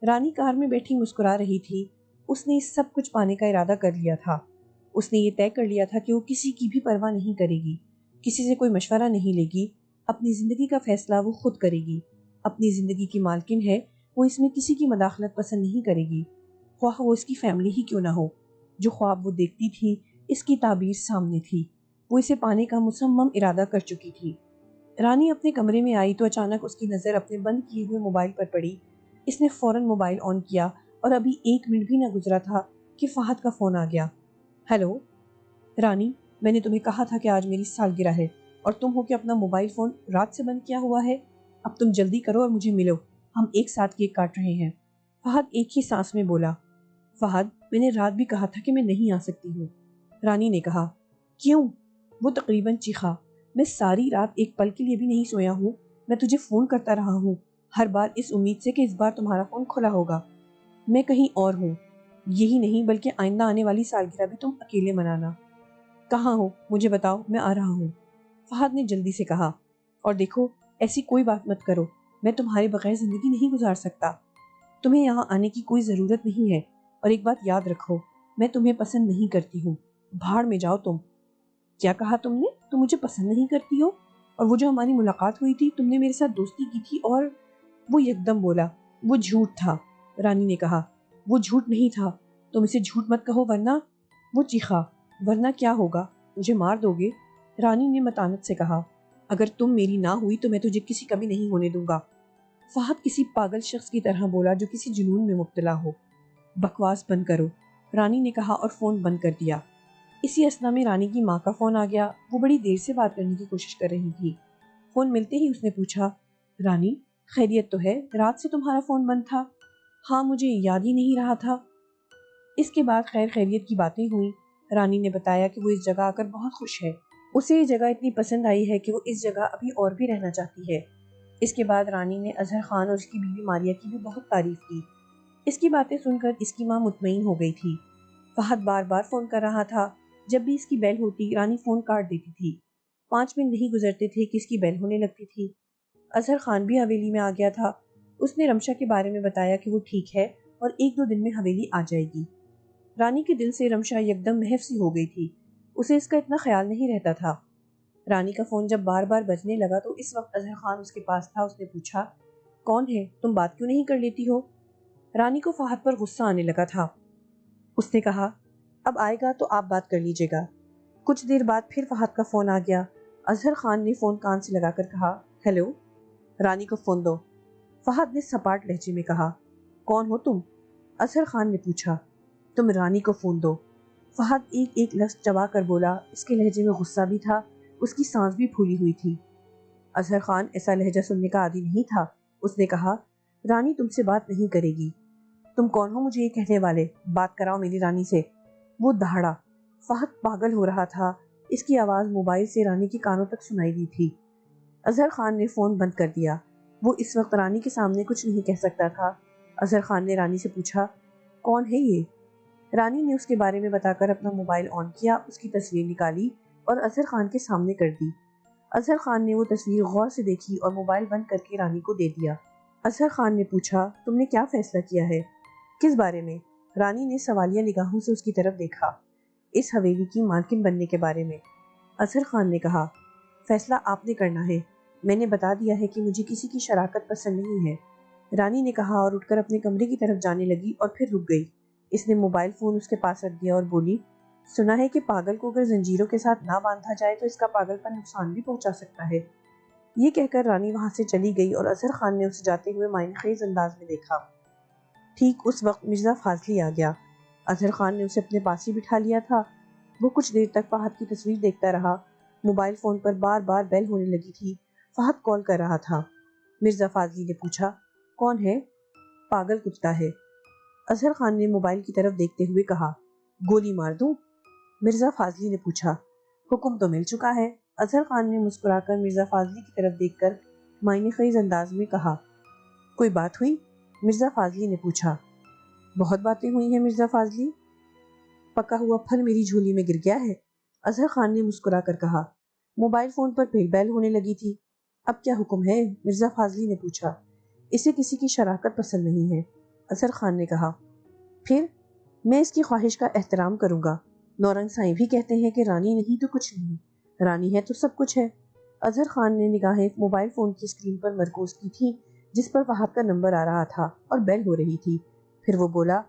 رانی کار میں بیٹھی مسکرا رہی تھی۔ اس نے سب کچھ پانے کا ارادہ کر لیا تھا۔ اس نے یہ طے کر لیا تھا کہ وہ کسی کی بھی پرواہ نہیں کرے گی، کسی سے کوئی مشورہ نہیں لے گی، اپنی زندگی کا فیصلہ وہ خود کرے گی، اپنی زندگی کی مالکن ہے، وہ اس میں کسی کی مداخلت پسند نہیں کرے گی، خواہ وہ اس کی فیملی ہی کیوں نہ ہو۔ جو خواب وہ دیکھتی تھی اس کی تعبیر سامنے تھی، وہ اسے پانے کا مصمم ارادہ کر چکی تھی۔ رانی اپنے کمرے میں آئی تو اچانک اس کی نظر اپنے بند کیے ہوئے موبائل پر پڑی۔ اس نے فوراً موبائل آن کیا اور ابھی 1 منٹ بھی نہ گزرا تھا کہ فہد کا فون آ گیا۔ ہیلو رانی، میں نے تمہیں کہا تھا کہ آج میری سالگرہ ہے اور تم ہو کہ اپنا موبائل فون رات سے بند کیا ہوا ہے۔ اب تم جلدی کرو اور مجھے ملو، ہم ایک ساتھ کیک کاٹ رہے ہیں۔ فہد ایک ہی سانس میں بولا، فہد میں نے رات بھی کہا تھا کہ میں نہیں آ سکتی ہوں۔ رانی نے کہا، کیوں؟ وہ تقریباً چیخا، میں ساری رات ایک پل کے لیے بھی نہیں سویا ہوں، میں تجھے فون کرتا رہا ہوں، ہر بار اس امید سے کہ اس بار تمہارا فون کھلا ہوگا۔ میں کہیں اور ہوں، یہی نہیں بلکہ آئندہ آنے والی سالگرہ بھی تم اکیلے منانا۔ کہاں ہو مجھے بتاؤ، میں آ رہا ہوں، فہد نے جلدی سے کہا۔ اور دیکھو ایسی کوئی بات مت کرو، میں تمہارے بغیر زندگی نہیں گزار سکتا، تمہیں یہاں آنے کی کوئی ضرورت نہیں ہے، اور ایک بات یاد رکھو، میں تمہیں پسند نہیں کرتی ہوں، بھاڑ میں جاؤ تم۔ کیا کہا تم نے؟ تم مجھے پسند نہیں کرتی ہو؟ اور وہ جو ہماری ملاقات ہوئی تھی تم نے میرے ساتھ دوستی کی تھی اور… وہ یکدم بولا، وہ جھوٹ تھا۔ رانی نے کہا، وہ جھوٹ نہیں تھا، تم اسے جھوٹ مت کہو ورنہ… وہ چیخا، ورنہ کیا ہوگا؟ مجھے مار دو گے؟ رانی نے متانت سے کہا، اگر تم میری نہ ہوئی تو میں تجھے کسی کا بھی نہیں ہونے دوں گا۔ فہد کسی پاگل شخص کی طرح بولا جو کسی جنون میں مبتلا ہو۔ بکواس بند کرو، رانی نے کہا اور فون بند کر دیا۔ اسی اثنا میں رانی کی ماں کا فون آ گیا۔ وہ بڑی دیر سے بات کرنے کی کوشش کر رہی تھی۔ فون ملتے ہی اس نے پوچھا، رانی خیریت تو ہے؟ رات سے تمہارا فون بند تھا۔ ہاں مجھے یاد ہی نہیں رہا تھا۔ اس کے بعد خیر خیریت کی باتیں ہوئیں۔ رانی نے بتایا کہ وہ اس جگہ آ کر بہت خوش ہے، اسے یہ جگہ اتنی پسند آئی ہے کہ وہ اس جگہ ابھی اور بھی رہنا چاہتی ہے۔ اس کے بعد رانی نے اظہر خان اور اس کی بیوی ماریہ کی بھی بہت تعریف کی۔ اس کی باتیں سن کر اس کی ماں مطمئن ہو گئی تھی۔ فہد بار بار فون کر رہا تھا، جب بھی اس کی بیل ہوتی رانی فون کاٹ دیتی تھی۔ 5 منٹ نہیں گزرتے تھے کہ اس کی بیل ہونے لگتی تھی۔ اظہر خان بھی حویلی میں آ گیا تھا۔ اس نے رمشا کے بارے میں بتایا کہ وہ ٹھیک ہے اور 1-2 دن میں حویلی آ جائے گی۔ رانی کے دل سے رمشا یکدم محو سی ہو گئی تھی، اسے اس کا اتنا خیال نہیں رہتا تھا۔ رانی کا فون جب بار بار بجنے لگا تو اس وقت اظہر خان اس کے پاس تھا۔ اس نے پوچھا، کون ہے؟ تم بات کیوں نہیں کر لیتی ہو؟ رانی کو فہد پر غصہ آنے لگا تھا۔ اس نے کہا، اب آئے گا تو آپ بات کر لیجیے گا۔ کچھ دیر بعد پھر فہد کا فون آ گیا۔ اظہر خان نے فون کان سے لگا کر کہا، ہیلو، رانی کو فون دو۔ فہد نے سپاٹ لہجے میں کہا، کون ہو تم؟ اظہر خان نے پوچھا، تم رانی کو فون دو۔ فہد ایک ایک لفظ چبا کر بولا، اس کے لہجے میں غصہ بھی تھا، اس کی سانس بھی پھولی ہوئی تھی۔ اظہر خان ایسا لہجہ سننے کا عادی نہیں تھا۔ اس نے کہا، رانی تم سے بات نہیں کرے گی۔ تم کون ہو مجھے یہ کہنے والے؟ بات کراؤ میری رانی سے۔ وہ دہاڑا۔ فہد پاگل ہو رہا تھا، اس کی آواز موبائل سے رانی کے کانوں تک سنائی دی تھی۔ اظہر خان نے فون بند کر دیا۔ وہ اس وقت رانی کے سامنے کچھ نہیں کہہ سکتا تھا۔ اظہر خان نے رانی سے پوچھا، کون ہے یہ؟ رانی نے اس کے بارے میں بتا کر اپنا موبائل آن کیا، اس کی تصویر نکالی اور اظہر خان کے سامنے کر دی۔ اظہر خان نے وہ تصویر غور سے دیکھی اور موبائل بند کر کے رانی کو دے دیا۔ اظہر خان نے پوچھا، تم نے کیا فیصلہ کیا ہے؟ کس بارے میں؟ رانی نے سوالیہ نگاہوں سے اس کی طرف دیکھا۔ اس حویلی کی مالکن بننے کے بارے میں۔ اظہر خان نے کہا، فیصلہ آپ نے کرنا ہے، میں نے بتا دیا ہے کہ مجھے کسی کی شراکت پسند نہیں ہے۔ رانی نے کہا اور اٹھ کر اپنے کمرے کی طرف جانے لگی اور پھر رک گئی۔ اس نے موبائل فون اس کے پاس رکھ دیا اور بولی، سنا ہے کہ پاگل کو اگر زنجیروں کے ساتھ نہ باندھا جائے تو اس کا پاگل پن نقصان بھی پہنچا سکتا ہے۔ یہ کہہ کر رانی وہاں سے چلی گئی اور اظہر خان نے اسے جاتے ہوئے معنی خیز انداز میں دیکھا۔ ٹھیک اس وقت مرزا فاضلی آ گیا۔ اظہر خان نے اسے اپنے پاس ہی بٹھا لیا تھا۔ وہ کچھ دیر تک فہد کی تصویر دیکھتا رہا۔ موبائل فون پر بار بار بیل ہونے لگی تھی۔ فہد کال کر رہا تھا۔ مرزا فاضلی نے پوچھا، کون ہے؟ پاگل کتا ہے، اظہر خان نے موبائل کی طرف دیکھتے ہوئے کہا۔ گولی مار دوں؟ مرزا فاضلی نے پوچھا۔ حکم تو مل چکا ہے، اظہر خان نے مسکرا کر مرزا فاضلی کی طرف دیکھ کر معنی خیز انداز میں کہا۔ کوئی بات ہوئی؟ مرزا فاضلی نے پوچھا۔ بہت باتیں ہوئی ہیں مرزا فاضلی، پکا ہوا پھل میری جھولی میں گر گیا ہے، اظہر خان نے مسکرا کر کہا۔ موبائل فون پر پھر بیل ہونے لگی تھی۔ اب کیا حکم ہے؟ مرزا فاضلی نے پوچھا۔ اسے کسی کی شراکت پسند نہیں ہے، اظہر خان نے کہا۔ پھر میں اس کی خواہش کا احترام کروں گا۔ نورنگ سائیں بھی کہتے ہیں کہ رانی نہیں تو کچھ نہیں، رانی ہے تو سب کچھ ہے۔ اظہر خان نے نگاہیں موبائل فون کی اسکرین پر مرکوز کی تھی جس پر فہد کا نمبر آ رہا تھا اور بیل ہو رہی تھی۔ پھر وہ بولا،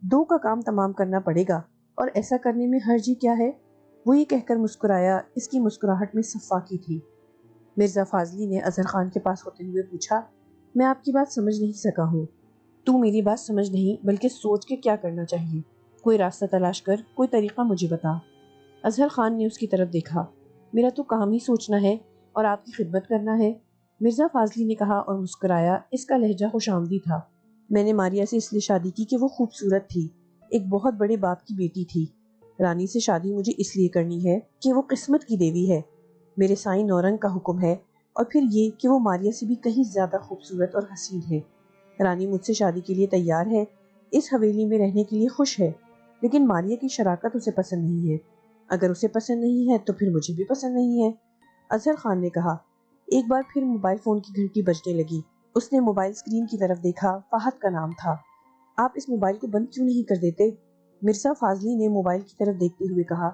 2 کا کام تمام کرنا پڑے گا اور ایسا کرنے میں حرج ہی کیا ہے؟ وہ یہ کہہ کر مسکرایا۔ اس کی مسکراہٹ میں صفاقی تھی۔ مرزا فاضلی نے اظہر خان کے پاس ہوتے ہوئے پوچھا، میں آپ کی بات سمجھ نہیں سکا ہوں۔ تو میری بات سمجھ نہیں بلکہ سوچ کے کیا کرنا چاہیے، کوئی راستہ تلاش کر، کوئی طریقہ مجھے بتا۔ اظہر خان نے اس کی طرف دیکھا۔ میرا تو کام ہی سوچنا ہے اور آپ کی خدمت کرنا ہے، مرزا فاضلی نے کہا اور مسکرایا۔ اس کا لہجہ خوش آمدی تھا۔ میں نے ماریا سے اس لیے شادی کی کہ وہ خوبصورت تھی، ایک بہت بڑے باپ کی بیٹی تھی۔ رانی سے شادی مجھے اس لیے کرنی ہے کہ وہ قسمت کی دیوی ہے، میرے سائیں نورنگ کا حکم ہے، اور پھر یہ کہ وہ ماریا سے بھی کہیں زیادہ خوبصورت اور حسین ہے۔ رانی مجھ سے شادی کے لیے تیار ہے، اس حویلی میں رہنے کے لیے خوش ہے، لیکن ماریا کی شراکت اسے پسند نہیں ہے۔ اگر اسے پسند نہیں ہے تو پھر مجھے بھی پسند نہیں ہے، اظہر خان نے کہا۔ ایک بار پھر موبائل فون کی گھنٹی بجنے لگی۔ اس نے موبائل اسکرین کی طرف دیکھا۔ فہد کا نام تھا۔ آپ اس موبائل کو بند کیوں نہیں کر دیتے؟ مرزا فاضلی نے موبائل کی طرف دیکھتے ہوئے کہا۔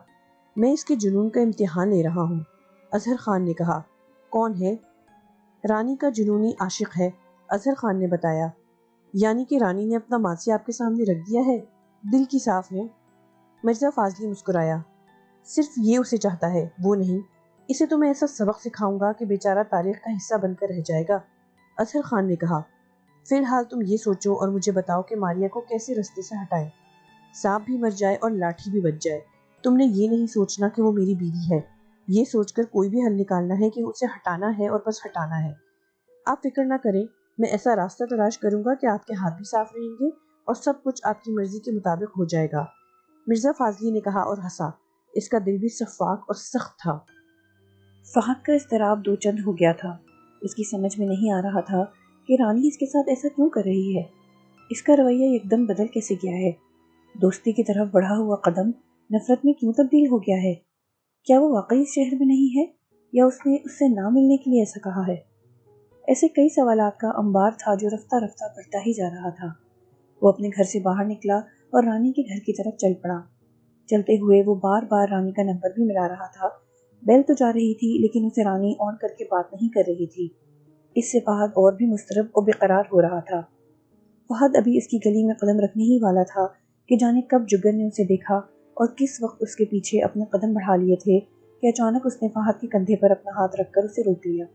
میں اس کے جنون کا امتحان لے رہا ہوں، اظہر خان نے کہا۔ کون ہے؟ رانی کا جنونی عاشق ہے، اظہر خان نے بتایا۔ یعنی کہ رانی نے اپنا ماضی آپ کے سامنے رکھ دیا ہے؟ دل کی صاف ہے، مرزا فاضلی مسکرایا۔ صرف یہ اسے چاہتا ہے، وہ نہیں۔ اسے تو میں ایسا سبق سکھاؤں گا کہ بیچارہ تاریخ کا حصہ بن کر رہ جائے گا، اظہر خان نے کہا۔ فی الحال تم یہ سوچو اور مجھے بتاؤ کہ ماریا کو کیسے رستے سے ہٹائیں۔ سانپ بھی مر جائے اور لاٹھی بھی بچ جائے، تم نے یہ نہیں سوچنا کہ وہ میری بیوی ہے، یہ سوچ کر کوئی بھی حل نکالنا ہے کہ اسے ہٹانا ہے اور بس ہٹانا ہے۔ آپ فکر نہ کریں، میں ایسا راستہ تلاش کروں گا کہ آپ کے ہاتھ بھی صاف رہیں گے اور سب کچھ آپ کی مرضی کے مطابق ہو جائے گا، مرزا فاضلی نے کہا اور ہنسا۔ اس کا دل بھی شفاف اور سخت تھا۔ فہد کا اضطراب دو چند ہو گیا تھا۔ اس کی سمجھ میں نہیں آ رہا تھا کہ رانی اس کے ساتھ ایسا کیوں کر رہی ہے، اس کا رویہ ایک دم بدل کیسے گیا ہے، دوستی کی طرف بڑھا ہوا قدم نفرت میں کیوں تبدیل ہو گیا ہے؟ کیا وہ واقعی اس شہر میں نہیں ہے یا اس نے اس سے نہ ملنے کے لیے ایسا کہا ہے؟ ایسے کئی سوالات کا انبار تھا جو رفتہ رفتہ بڑھتا ہی جا رہا تھا۔ وہ اپنے گھر سے باہر نکلا اور رانی کے گھر کی طرف چل پڑا۔ چلتے ہوئے وہ بار بار رانی کا نمبر بھی ملا رہا تھا۔ بیل تو جا رہی تھی لیکن اسے رانی آن کر کے بات نہیں کر رہی تھی۔ اس سے فہد اور بھی مضطرب اور بے قرار ہو رہا تھا۔ فہد ابھی اس کی گلی میں قدم رکھنے ہی والا تھا کہ جانے کب جگر نے اسے دیکھا اور کس وقت اس کے پیچھے اپنے قدم بڑھا لیے تھے کہ اچانک اس نے فہد کے کندھے پر اپنا ہاتھ رکھ کر اسے روک لیا۔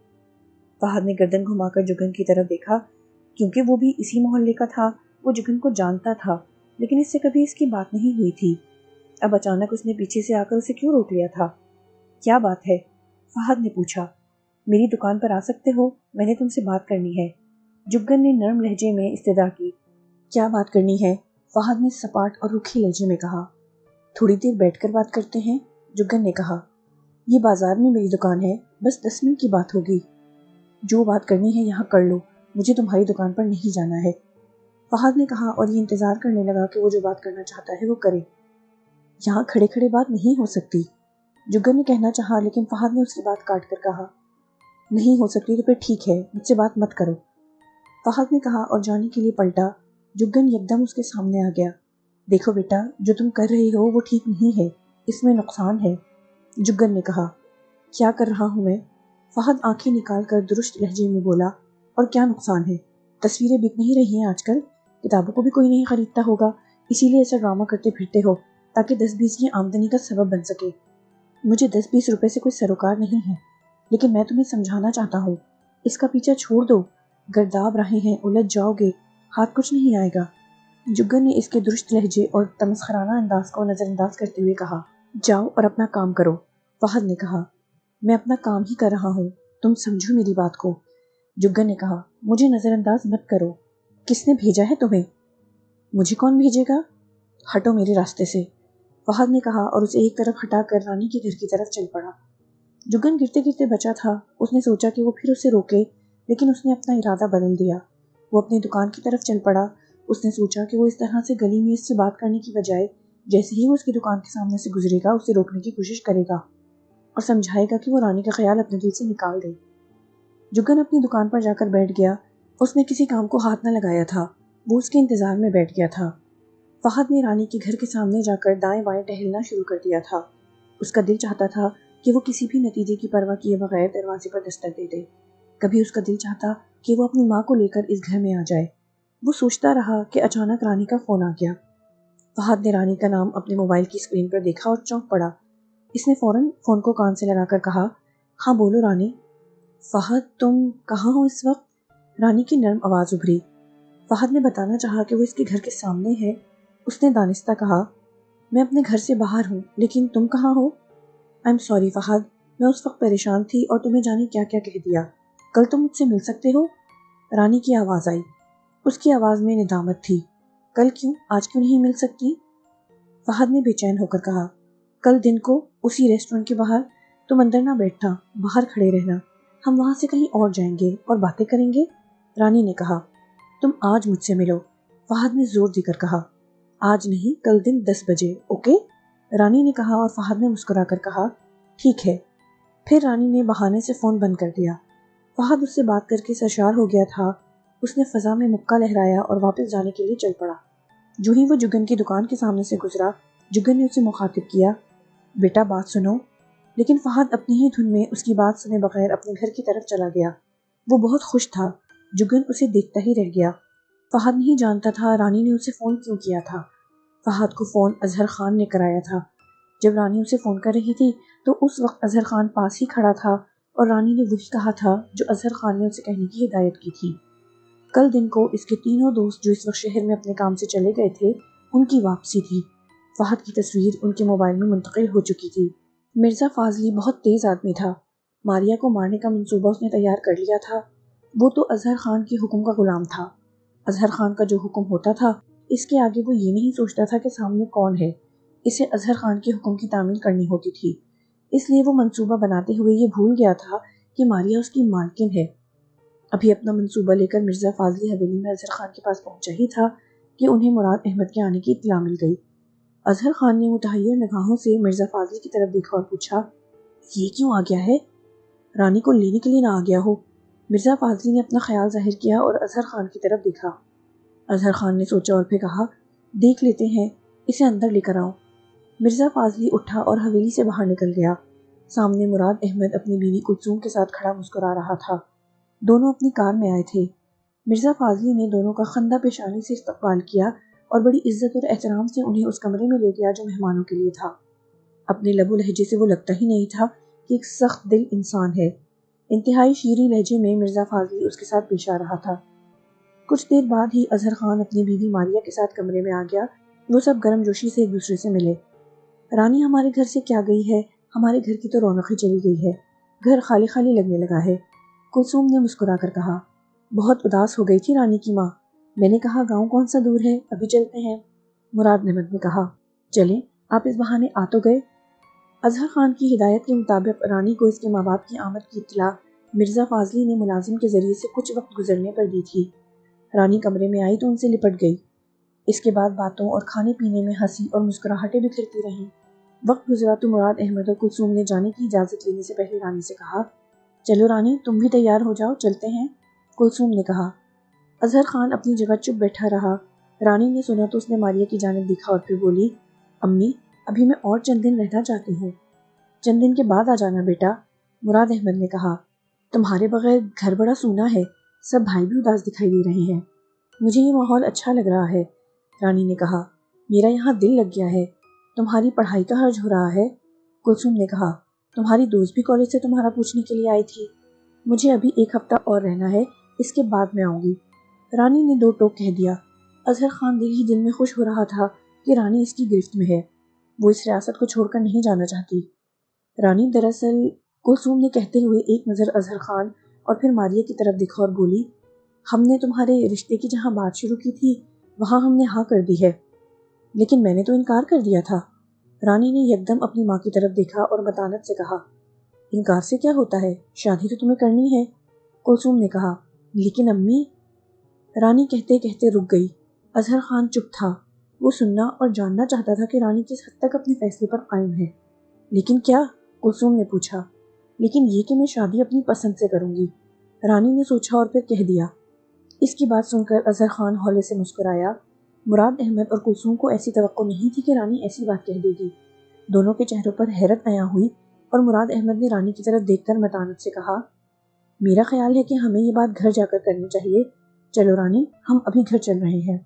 فہد نے گردن گھما کر جگن کی طرف دیکھا۔ کیونکہ وہ بھی اسی محلے کا تھا، وہ جگن کو جانتا تھا، لیکن اس سے کبھی اس کی بات نہیں ہوئی تھی۔ اب اچانک اس نے پیچھے سے آ کر اسے کیوں روک لیا تھا؟ کیا بات ہے؟ فہد نے پوچھا۔ میری دکان پر آ سکتے ہو، میں نے تم سے بات کرنی ہے، جگن نے نرم لہجے میں استدعا کی۔ کیا بات کرنی ہے؟ فہد نے سپاٹ اور رکھی لہجے میں کہا۔ تھوڑی دیر بیٹھ کر بات کرتے ہیں، جگن نے کہا۔ یہ بازار میں میری دکان ہے، بس 10 منٹ کی بات ہوگی، جو بات کرنی ہے یہاں کر لو، مجھے تمہاری دکان پر نہیں جانا ہے، فہد نے کہا اور یہ انتظار کرنے لگا کہ وہ جو بات کرنا چاہتا ہے وہ کرے۔ یہاں کھڑے کھڑے بات نہیں ہو سکتی، جگن نے کہنا چاہا لیکن فہد نے اس کی بات کاٹ کر کہا۔ نہیں ہو سکتی تو پھر ٹھیک ہے، مجھ سے بات مت کرو، فہد نے کہا اور جانے کے لیے پلٹا۔ جگن یکدم اس کے سامنے آ گیا۔ دیکھو بیٹا، جو تم کر رہی ہو وہ ٹھیک نہیں ہے، اس میں نقصان ہے، جگن نے کہا۔ کیا کر رہا ہوں میں؟ فہد آنکھیں نکال کر درست لہجے میں بولا۔ اور کیا نقصان ہے؟ تصویریں بک نہیں رہی ہیں آج کل، کتابوں کو بھی کوئی نہیں خریدتا ہوگا، اسی لیے ایسا ڈرامہ کرتے پھرتے ہو تاکہ 10-20 کی آمدنی کا سبب بن سکے۔ مجھے 10-20 روپے سے کوئی سروکار نہیں ہے، لیکن میں تمہیں سمجھانا چاہتا ہوں، اس کا پیچھا چھوڑ دو، گرداب رہے ہیں، الجھ جاؤ گے، ہاتھ کچھ نہیں آئے گا، جگن نے اس کے درست لہجے اور تمسخرانہ انداز کو نظر انداز کرتے ہوئے کہا۔ جاؤ اور اپنا کام کرو، فہد نے کہا۔ میں اپنا کام ہی کر رہا ہوں، تم سمجھو میری بات کو، جگن نے کہا۔ مجھے نظر انداز مت کرو، کس نے بھیجا ہے تمہیں؟ مجھے کون بھیجے گا؟ ہٹو میرے راستے سے، فہد نے کہا اور اسے ایک طرف ہٹا کر رانی کے گھر کی طرف چل پڑا۔ جگن گرتے گرتے بچا تھا، اس نے سوچا کہ وہ پھر اسے روکے، لیکن اس نے اپنا ارادہ بدل دیا۔ وہ اپنی دکان کی طرف چل پڑا۔ اس نے سوچا کہ وہ اس طرح سے گلی میں اس سے بات کرنے کی بجائے جیسے ہی وہ اس کی دکان کے سامنے سے گزرے گا اسے روکنے کی کوشش کرے گا اور سمجھائے گا کہ وہ رانی کا خیال اپنے دل سے نکال دے۔ جگن اپنی دکان پر جا کر بیٹھ گیا۔ اس نے کسی کام کو ہاتھ نہ لگایا تھا، وہ اس کے انتظار میں بیٹھ گیا تھا۔ فہد نے رانی کے گھر کے سامنے جا کر دائیں بائیں ٹہلنا شروع کر دیا تھا۔ اس کا دل چاہتا تھا کہ وہ کسی بھی نتیجے کی پرواہ کیے بغیر دروازے پر دستک دے دے۔ کبھی اس کا دل چاہتا کہ وہ اپنی ماں کو لے کر اس گھر میں آ جائے۔ وہ سوچتا رہا کہ اچانک رانی کا فون آ گیا۔ فہد نے رانی کا نام اپنے موبائل کی اسکرین پر دیکھا اور چونک پڑا۔ اس نے فوراً فون کو کان سے لگا کر کہا، ہاں بولو رانی۔ فہد تم کہاں ہو اس وقت؟ رانی کی نرم آواز ابھری۔ فہد نے بتانا چاہا کہ وہ اس کے گھر کے سامنے ہے۔ اس نے دانستہ کہا، میں اپنے گھر سے باہر ہوں، لیکن تم کہاں ہو؟ آئی ایم سوری فہد، میں اس وقت پریشان تھی اور تمہیں جانے کیا کیا کہہ دیا۔ کل تم مجھ سے مل سکتے ہو؟ رانی کی آواز آئی۔ اس کی آواز میں ندامت تھی۔ کل کیوں؟ آج کیوں نہیں مل سکتی؟ فہد نے بے چین ہو کر کہا، کل دن کو اسی ریسٹورنٹ کے باہر۔ تم اندر نہ بیٹھنا، باہر کھڑے رہنا، ہم وہاں سے کہیں اور جائیں گے اور باتیں کریں گے۔ رانی نے کہا، تم آج مجھ سے ملو، فہد نے زور دے کر کہا۔ آج نہیں، کل دن 10 بجے، اوکے؟ رانی نے کہا اور فہد نے مسکرا کر کہا، ٹھیک ہے۔ پھر رانی نے بہانے سے فون بند کر دیا۔ فہد اس سے بات کر کے سرشار ہو گیا تھا۔ اس نے فضا میں مکہ لہرایا اور واپس جانے کے لیے چل پڑا۔ جو ہی وہ جگن کی دکان کے سامنے سے گزرا، جگن نے اسے مخاطب کیا، بیٹا بات سنو۔ لیکن فہد اپنی ہی دھن میں اس کی بات سنے بغیر اپنے گھر کی طرف چلا گیا۔ وہ بہت خوش تھا۔ جگن اسے دیکھتا ہی رہ گیا۔ فہد نہیں جانتا تھا رانی نے اسے فون کیوں کیا تھا۔ فہد کو فون اظہر خان نے کرایا تھا۔ جب رانی اسے فون کر رہی تھی تو اس وقت اظہر خان پاس ہی کھڑا تھا اور رانی نے وہی کہا تھا جو اظہر خان نے اسے کہنے کی ہدایت کی تھی۔ کل دن کو اس کے تینوں دوست جو اس وقت شہر میں اپنے کام سے چلے گئے تھے، ان کی واپسی تھی۔ فہد کی تصویر ان کے موبائل میں منتقل ہو چکی تھی۔ مرزا فاضلی بہت تیز آدمی تھا۔ ماریا کو مارنے کا منصوبہ اس نے تیار کر لیا تھا۔ وہ تو اظہر خان کے حکم کا غلام تھا۔ اظہر خان کا جو حکم ہوتا تھا، اس کے آگے وہ یہ نہیں سوچتا تھا کہ سامنے کون ہے۔ اسے اظہر خان کے حکم کی تعمیل کرنی ہوتی تھی۔ اس لیے وہ منصوبہ بناتے ہوئے یہ بھول گیا تھا کہ ماریا اس کی مالکن ہے۔ ابھی اپنا منصوبہ لے کر مرزا فاضلی حویلی میں اظہر خان کے پاس پہنچا ہی تھا کہ انہیں مراد احمد کے آنے کی اطلاع مل گئی۔ اظہر خان نے متحیر نگاہوں سے مرزا فاضلی کی طرف دیکھا اور پوچھا، یہ کیوں آ گیا ہے؟ رانی کو لینے کے لیے نہ آ گیا ہو؟ مرزا فاضلی نے اپنا خیال ظاہر کیا اور اظہر خان کی طرف دیکھا۔ اظہر خان نے سوچا اور پھر کہا، دیکھ لیتے ہیں، اسے اندر لے کر آؤ۔ مرزا فاضلی اٹھا اور حویلی سے باہر نکل گیا۔ سامنے مراد احمد اپنی بیوی کلثوم کے ساتھ کھڑا مسکرا رہا تھا۔ دونوں اپنی کار میں آئے تھے۔ مرزا فاضلی نے دونوں کا خندہ پیشانی سے استقبال کیا اور بڑی عزت اور احترام سے انہیں اس کمرے میں لے گیا جو مہمانوں کے لیے تھا۔ اپنے لب و لہجے سے وہ لگتا ہی نہیں تھا کہ ایک سخت دل انسان ہے۔ انتہائی شیریں لہجے میں مرزا فاضلی اس کے ساتھ پیش آ رہا تھا۔ کچھ دیر بعد ہی اظہر خان اپنی بیوی ماریا کے ساتھ کمرے میں آ گیا۔ وہ سب گرم جوشی سے ایک دوسرے سے ملے۔ رانی ہمارے گھر سے کیا گئی ہے؟ ہمارے گھر کی تو رونق ہی چلی گئی ہے۔ گھر خالی خالی لگنے لگا ہے، کلثوم نے مسکرا کر کہا۔ بہت اداس ہو گئی تھی رانی کی ماں۔ میں نے کہا گاؤں کون سا دور ہے، ابھی چلتے ہیں۔ مراد احمد نے کہا، چلیں، آپ اس بہانے آ تو گئے۔ اظہر خان کی ہدایت کے مطابق رانی کو اس کے ماں باپ کی آمد کی اطلاع مرزا فاضلی نے ملازم کے ذریعے سے کچھ وقت گزرنے پر دی تھی۔ رانی کمرے میں آئی تو ان سے لپٹ گئی۔ اس کے بعد باتوں اور کھانے پینے میں ہنسی اور مسکراہٹیں بکھرتی رہیں۔ وقت گزرا تو مراد احمد اور کلثوم نے جانے کی اجازت لینے سے پہلے رانی سے کہا، چلو رانی، تم بھی تیار ہو جاؤ، چلتے ہیں۔ کلثوم نے کہا۔ اظہر خان اپنی جگہ چپ بیٹھا رہا۔ رانی نے سنا تو اس نے ماریا کی جانب دیکھا اور پھر بولی، امی، ابھی میں اور چند دن رہنا چاہتی ہوں۔ چند دن کے بعد آ جانا بیٹا۔ مراد احمد نے کہا، تمہارے بغیر گھر بڑا سونا ہے، سب بھائی بھی اداس دکھائی دے رہے ہیں۔ مجھے یہ ماحول اچھا لگ رہا ہے، رانی نے کہا۔ میرا یہاں دل لگ گیا ہے۔ تمہاری پڑھائی کا حرج ہو رہا ہے؟ کلثوم نے کہا۔ تمہاری دوست بھی کالج سے تمہارا پوچھنے کے لیے آئی تھی۔ مجھے ابھی 1 ہفتہ اور رہنا ہے، اس کے بعد میں آؤں گی، رانی نے 2 ٹوک کہہ دیا۔ اظہر خان دل ہی دل میں خوش ہو رہا تھا کہ رانی اس کی گرفت میں ہے۔ وہ اس ریاست کو چھوڑ کر نہیں جانا چاہتی۔ رانی دراصل، کلثوم نے کہتے ہوئے ایک نظر اظہر خان اور پھر ماریا کی طرف دیکھا اور بولی، ہم نے تمہارے رشتے کی جہاں بات شروع کی تھی وہاں ہم نے ہاں کر دی ہے، لیکن میں نے تو انکار کر دیا تھا۔ رانی نے یکدم اپنی ماں کی طرف دیکھا اور متانت سے کہا، انکار سے کیا ہوتا ہے، شادی تو تمہیں کرنی ہے۔ کلثوم نے کہا، لیکن امی۔ رانی کہتے کہتے رک گئی۔ اظہر خان چپ تھا۔ وہ سننا اور جاننا چاہتا تھا کہ رانی کس حد تک اپنے فیصلے پر قائم ہے۔ لیکن کیا؟ کلثوم نے پوچھا۔ لیکن یہ کہ میں شادی اپنی پسند سے کروں گی، رانی نے سوچا اور پھر کہہ دیا۔ اس کی بات سن کر اظہر خان ہولے سے مسکرایا۔ مراد احمد اور کلثوم کو ایسی توقع نہیں تھی کہ رانی ایسی بات کہہ دے گی۔ دونوں کے چہروں پر حیرت عیاں ہوئی اور مراد احمد نے رانی کی طرف دیکھ کر متانت سے کہا، میرا خیال ہے کہ ہمیں یہ بات گھر جا کر کرنی چاہیے۔ چلو رانی، ہم ابھی گھر چل رہے ہیں۔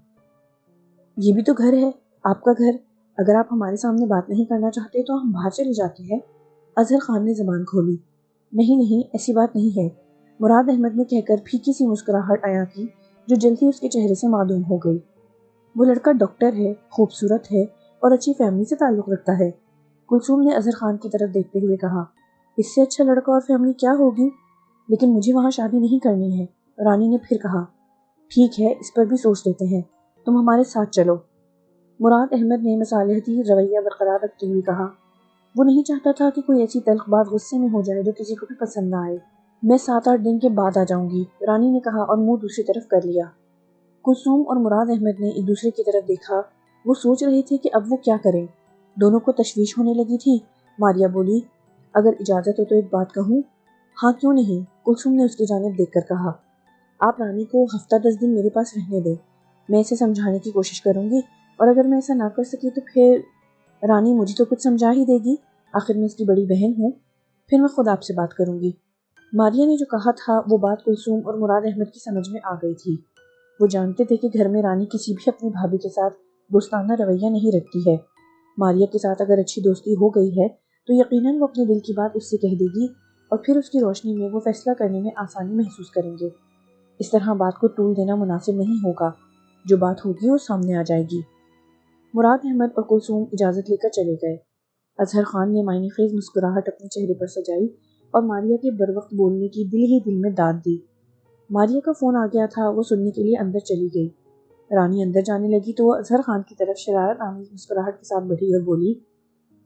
یہ بھی تو گھر ہے، آپ کا گھر۔ اگر آپ ہمارے سامنے بات نہیں کرنا چاہتے تو ہم باہر چلے جاتے ہیں۔ اظہر خان نے زبان کھولی۔ نہیں نہیں، ایسی بات نہیں ہے، مراد احمد نے کہہ کر پھیکی سی مسکراہٹ عیاں کی جو جلدی اس کے چہرے سے معدوم ہو گئی۔ وہ لڑکا ڈاکٹر ہے، خوبصورت ہے اور اچھی فیملی سے تعلق رکھتا ہے۔ کلثوم نے اظہر خان کی طرف دیکھتے ہوئے کہا، اس سے اچھا لڑکا اور فیملی کیا ہوگی؟ لیکن مجھے وہاں شادی نہیں کرنی ہے، رانی نے پھر کہا۔ ٹھیک ہے، اس پر بھی سوچ لیتے ہیں، تم ہمارے ساتھ چلو، مراد احمد نے مصالحتی رویہ برقرار رکھتے ہوئے کہا۔ وہ نہیں چاہتا تھا کہ کوئی ایسی تلخ بات غصے میں ہو جائے جو کسی کو بھی پسند نہ آئے۔ میں 7-8 دن کے بعد آ جاؤں گی، رانی نے کہا اور منہ دوسری طرف کر لیا۔ کلثوم اور مراد احمد نے ایک دوسرے کی طرف دیکھا۔ وہ سوچ رہے تھے کہ اب وہ کیا کریں۔ دونوں کو تشویش ہونے لگی تھی۔ ماریا بولی، اگر اجازت ہو تو ایک بات کہوں؟ ہاں کیوں نہیں، کلثوم نے اس کی جانب دیکھ کر کہا۔ آپ رانی کو ہفتہ 10 دن میرے پاس رہنے دیں، میں اسے سمجھانے کی کوشش کروں گی، اور اگر میں ایسا نہ کر سکی تو پھر رانی مجھے تو کچھ سمجھا ہی دے گی، آخر میں اس کی بڑی بہن ہوں، پھر میں خود آپ سے بات کروں گی۔ ماریا نے جو کہا تھا وہ بات کلثوم اور مراد احمد کی سمجھ میں آ گئی تھی۔ وہ جانتے تھے کہ گھر میں رانی کسی بھی اپنی بھابھی کے ساتھ دوستانہ رویہ نہیں رکھتی ہے۔ ماریا کے ساتھ اگر اچھی دوستی ہو گئی ہے تو یقیناً وہ اپنے دل کی بات اس سے کہہ دے گی اور پھر اس کی روشنی میں وہ فیصلہ کرنے میں آسانی محسوس کریں گے۔ اس طرح بات کو طول دینا مناسب نہیں ہوگا، جو بات ہوگی وہ سامنے آ جائے گی۔ مراد احمد اور کلثوم اجازت لے کر چلے گئے۔ اظہر خان نے معنی خیز مسکراہٹ اپنے چہرے پر سجائی اور ماریا کے بروقت بولنے کی دل ہی دل میں داد دی۔ ماریا کا فون آ گیا تھا، وہ سننے کے لیے اندر چلی گئی۔ رانی اندر جانے لگی تو وہ اظہر خان کی طرف شرارت آمیز مسکراہٹ کے ساتھ بڑھی اور بولی،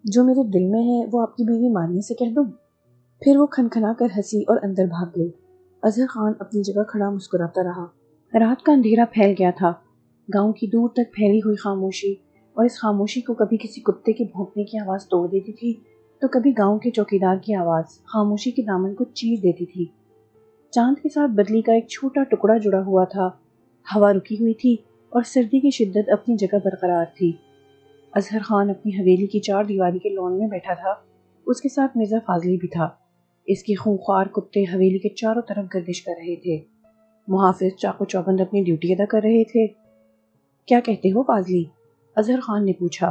جو میرے دل میں ہے وہ آپ کی بیوی ماریا سے کہہ دوں؟ پھر وہ کھنکھنا کر ہنسی اور اندر بھاگ گئی۔ اظہر خان اپنی جگہ کھڑا مسکراتا رہا۔ رات کا اندھیرا پھیل گیا تھا۔ گاؤں کی دور تک پھیلی ہوئی خاموشی، اور اس خاموشی کو کبھی کسی کتے کے بھونکنے کی آواز توڑ دیتی تھی تو کبھی گاؤں کے چوکیدار کی آواز خاموشی کے دامن کو چیر دیتی تھی۔ چاند کے ساتھ بدلی کا ایک چھوٹا ٹکڑا جڑا ہوا تھا۔ ہوا رکی ہوئی تھی اور سردی کی شدت اپنی جگہ برقرار تھی۔ اظہر خان اپنی حویلی کی 4 دیواری کے لون میں بیٹھا تھا۔ اس کے ساتھ مرزا فاضلی بھی تھا۔ اس کے خونخوار کتے حویلی کے چاروں طرف گردش کر رہے تھے۔ محافظ چاقو چوبند اپنی ڈیوٹی ادا کر رہے تھے۔ کیا کہتے ہو فاضلی؟ اظہر خان نے پوچھا۔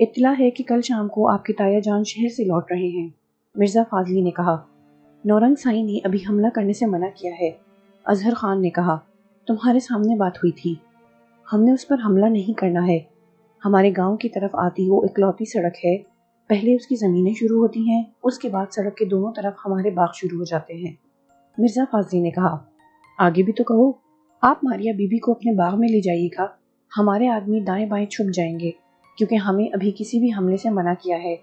اطلاع ہے کہ کل شام کو آپ کے تایا جان شہر سے لوٹ رہے ہیں، مرزا فاضلی نے کہا۔ نورنگ سائی نے ابھی حملہ کرنے سے منع کیا ہے، اظہر خان نے کہا۔ تمہارے سامنے بات ہوئی تھی، ہم نے اس پر حملہ نہیں کرنا ہے۔ ہمارے گاؤں کی طرف آتی وہ اکلوتی سڑک ہے، پہلے اس کی زمینیں شروع ہوتی ہیں، اس کے بعد سڑک کے دونوں طرف ہمارے باغ شروع ہو جاتے ہیں، مرزا فاضلی نے کہا۔ آگے بھی تو کہو، آپ ماریا بی بی کو اپنے باغ میں لے جائیے گا، ہمارے آدمی دائیں بائیں چھپ جائیں گے کیونکہ ہمیں ابھی کسی بھی حملے سے منع کیا ہے۔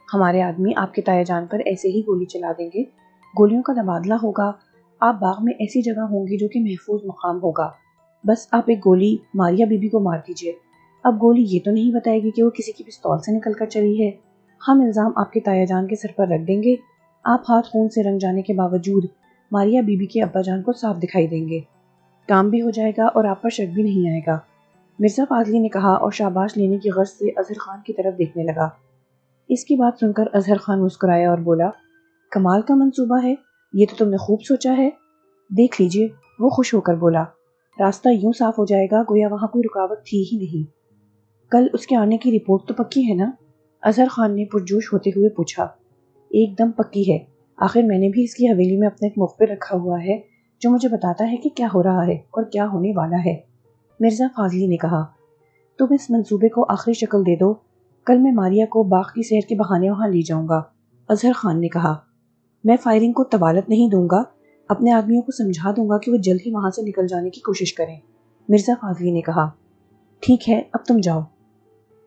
ہمارے آدمی آپ کے تایا جان پر ایسے ہی گولی چلا دیں گے، گولیوں کا تبادلہ ہوگا، آپ باغ میں ایسی جگہ ہوں گی جو کہ محفوظ مقام ہوگا، بس آپ ایک گولی ماریا بی بی کو مار دیجیے۔ اب گولی یہ تو نہیں بتائے گی کہ وہ کسی کی پستول سے نکل کر چلی ہے۔ ہم الزام آپ کے تایا جان کے سر پر رکھ دیں گے، آپ ہاتھ خون سے رنگ جانے کے باوجود ماریا بی بی کے ابا جان کو صاف دکھائی دیں گے، کام بھی ہو جائے گا اور آپ پر شک بھی نہیں آئے گا، مرزا فاضلی نے کہا اور شاباش لینے کی غرض سے اظہر خان کی طرف دیکھنے لگا۔ اس کی بات سن کر اظہر خان مسکرایا اور بولا، کمال کا منصوبہ ہے، یہ تو تم نے خوب سوچا ہے، دیکھ لیجئے، وہ خوش ہو کر بولا۔ راستہ یوں صاف ہو جائے گا گویا وہاں کوئی رکاوٹ تھی ہی نہیں۔ کل اس کے آنے کی رپورٹ تو پکی ہے نا؟ اظہر خان نے پرجوش ہوتے ہوئے پوچھا۔ ایک دم پکی ہے، آخر میں نے بھی اس کی حویلی میں اپنا ایک مخبر رکھا ہوا ہے جو مجھے بتاتا ہے کہ کیا ہو رہا ہے اور کیا ہونے والا ہے، مرزا فاضلی نے کہا۔ تم اس منصوبے کو آخری شکل دے دو، کل میں ماریا کو باغ کی سیر کے بہانے وہاں لے جاؤں گا، اظہر خان نے کہا۔ میں فائرنگ کو طوالت نہیں دوں گا، اپنے آدمیوں کو سمجھا دوں گا کہ وہ جلد ہی وہاں سے نکل جانے کی کوشش کریں، مرزا فاضلی نے کہا۔ ٹھیک ہے، اب تم جاؤ،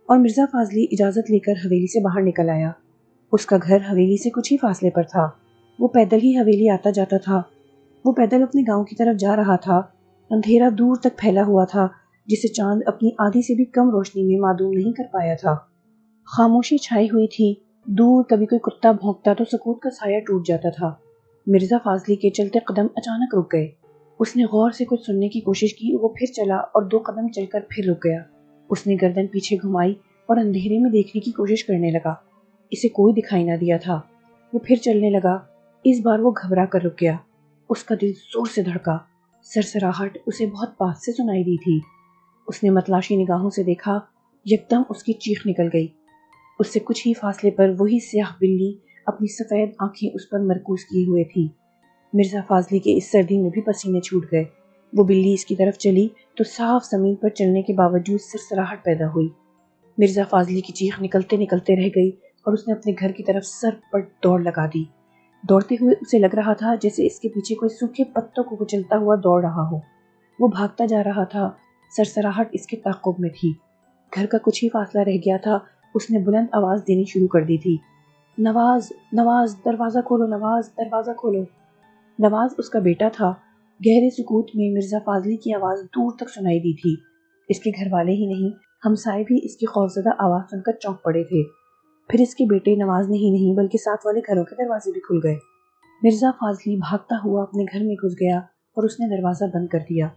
اور مرزا فاضلی اجازت لے کر حویلی سے باہر نکل آیا۔ اس کا گھر حویلی سے کچھ ہی فاصلے پر تھا، وہ پیدل ہی حویلی آتا جاتا تھا، وہ پیدل اپنے گاؤں کی طرف جا رہا تھا۔ اندھیرا دور تک پھیلا ہوا تھا جسے چاند اپنی آدھی سے بھی کم روشنی میں معدوم نہیں کر پایا تھا۔ خاموشی چھائی ہوئی تھی، دور کبھی کوئی کتا بھونکتا تو سکوت کا سایہ ٹوٹ جاتا تھا۔ مرزا فاضلی کے چلتے قدم اچانک رک گئے، اس نے غور سے کچھ سننے کی کوشش کی، وہ پھر چلا اور 2 قدم چل کر پھر رک گیا۔ اس نے گردن پیچھے گھمائی اور اندھیرے میں دیکھنے کی کوشش کرنے لگا۔ اسے کوئی دکھائی نہ دیا تھا۔ وہ پھر چلنے لگا۔ اس بار وہ گھبرا کر رک گیا۔ اس کا دل زور سے دھڑکا۔ سرسراہٹ اسے بہت پاس سے سنائی دی تھی۔ اس نے متلاشی نگاہوں سے دیکھا۔ یکدم اس کی چیخ نکل گئی۔ اس سے کچھ ہی فاصلے پر وہی سیاہ بلی اپنی سفید آنکھیں اس پر مرکوز کیے ہوئے تھی۔ مرزا فاضلی کے اس سردی میں بھی پسینے چھوٹ گئے۔ وہ بلی اس کی طرف چلی تو صاف زمین پر چلنے کے باوجود سرسراہٹ پیدا ہوئی۔ مرزا فاضلی کی چیخ نکلتے نکلتے رہ گئی اور اس نے اپنے گھر کی طرف سر پر دوڑ لگا دی۔ دوڑتے ہوئے اسے لگ رہا تھا جیسے اس کے پیچھے کوئی سوکھے پتوں کو کچلتا ہوا دوڑ رہا ہو۔ وہ بھاگتا جا رہا تھا۔ سرسراہٹ اس کے تعاقب میں تھی۔ گھر کا کچھ ہی فاصلہ رہ گیا تھا۔ اس نے بلند آواز دینی شروع کر دی تھی، نواز، نواز، دروازہ کھولو، نواز، دروازہ کھولو۔ نواز اس کا بیٹا تھا۔ گہرے سکوت میں مرزا فاضلی کی آواز دور تک سنائی دی تھی۔ اس کے گھر والے ہی نہیں، ہمسائے بھی اس کی خوفزدہ آواز سن کر چونک پڑے تھے۔ پھر اس کے بیٹے نواز نے ہی نہیں بلکہ ساتھ والے گھروں کے دروازے بھی کھل گئے۔ مرزا فاضلی بھاگتا ہوا اپنے گھر میں گھس گیا اور اس نے دروازہ بند کر دیا۔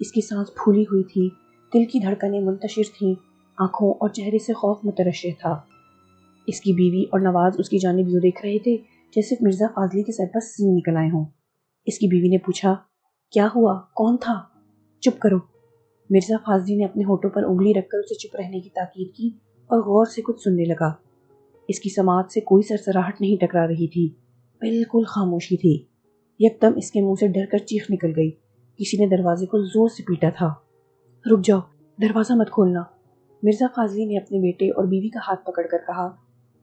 اس کی سانس پھولی ہوئی تھی، دل کی دھڑکنیں منتشر تھیں، آنکھوں اور چہرے سے خوف مترشح تھا۔ اس کی بیوی اور نواز اس کی جانب یوں دیکھ رہے تھے جیسے مرزا فاضلی کے سر پر سینگ نکل آئے ہوں۔ اس کی بیوی نے پوچھا، کیا ہوا؟ کون تھا؟ چپ کرو۔ مرزا فاضلی نے اپنے ہونٹوں پر انگلی رکھ کر اسے چپ رہنے کی تاکید کی اور غور سے کچھ سننے لگا۔ اس کی سماعت سے کوئی سرسراہٹ نہیں ٹکرا رہی تھی، بالکل خاموشی تھی۔ یکدم اس کے منہ سے ڈر کر چیخ نکل گئی۔ کسی نے دروازے کو زور سے پیٹا تھا۔ رک جاؤ، دروازہ مت کھولنا۔ مرزا فاضلی نے اپنے بیٹے اور بیوی کا ہاتھ پکڑ کر کہا۔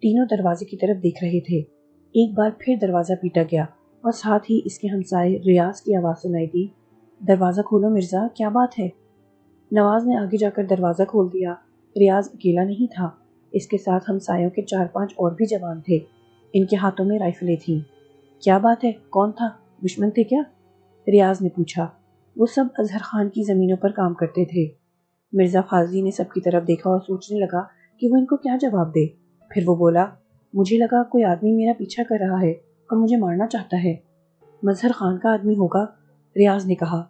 تینوں دروازے کی طرف دیکھ رہے تھے۔ ایک بار پھر دروازہ پیٹا گیا اور ساتھ ہی اس کے ہمسائے ریاض کی آواز سنائی دی، دروازہ کھولو مرزا، کیا بات ہے؟ نواز نے آگے جا کر دروازہ کھول دیا۔ ریاض اکیلا نہیں تھا، اس کے ساتھ ہمسایوں کے 4-5 اور بھی جوان تھے۔ ان کے ہاتھوں میں رائفلیں تھیں۔ کیا بات ہے؟ کون تھا؟ دشمن تھے کیا؟ ریاض نے پوچھا۔ وہ سب اظہر خان کی زمینوں پر کام کرتے تھے۔ مرزا فاضلی نے سب کی طرف دیکھا اور سوچنے لگا کہ وہ ان کو کیا جواب دے۔ پھر وہ بولا، مجھے لگا کوئی آدمی میرا پیچھا کر رہا ہے اور مجھے مارنا چاہتا ہے۔ مظہر خان کا آدمی ہوگا، ریاض نے کہا۔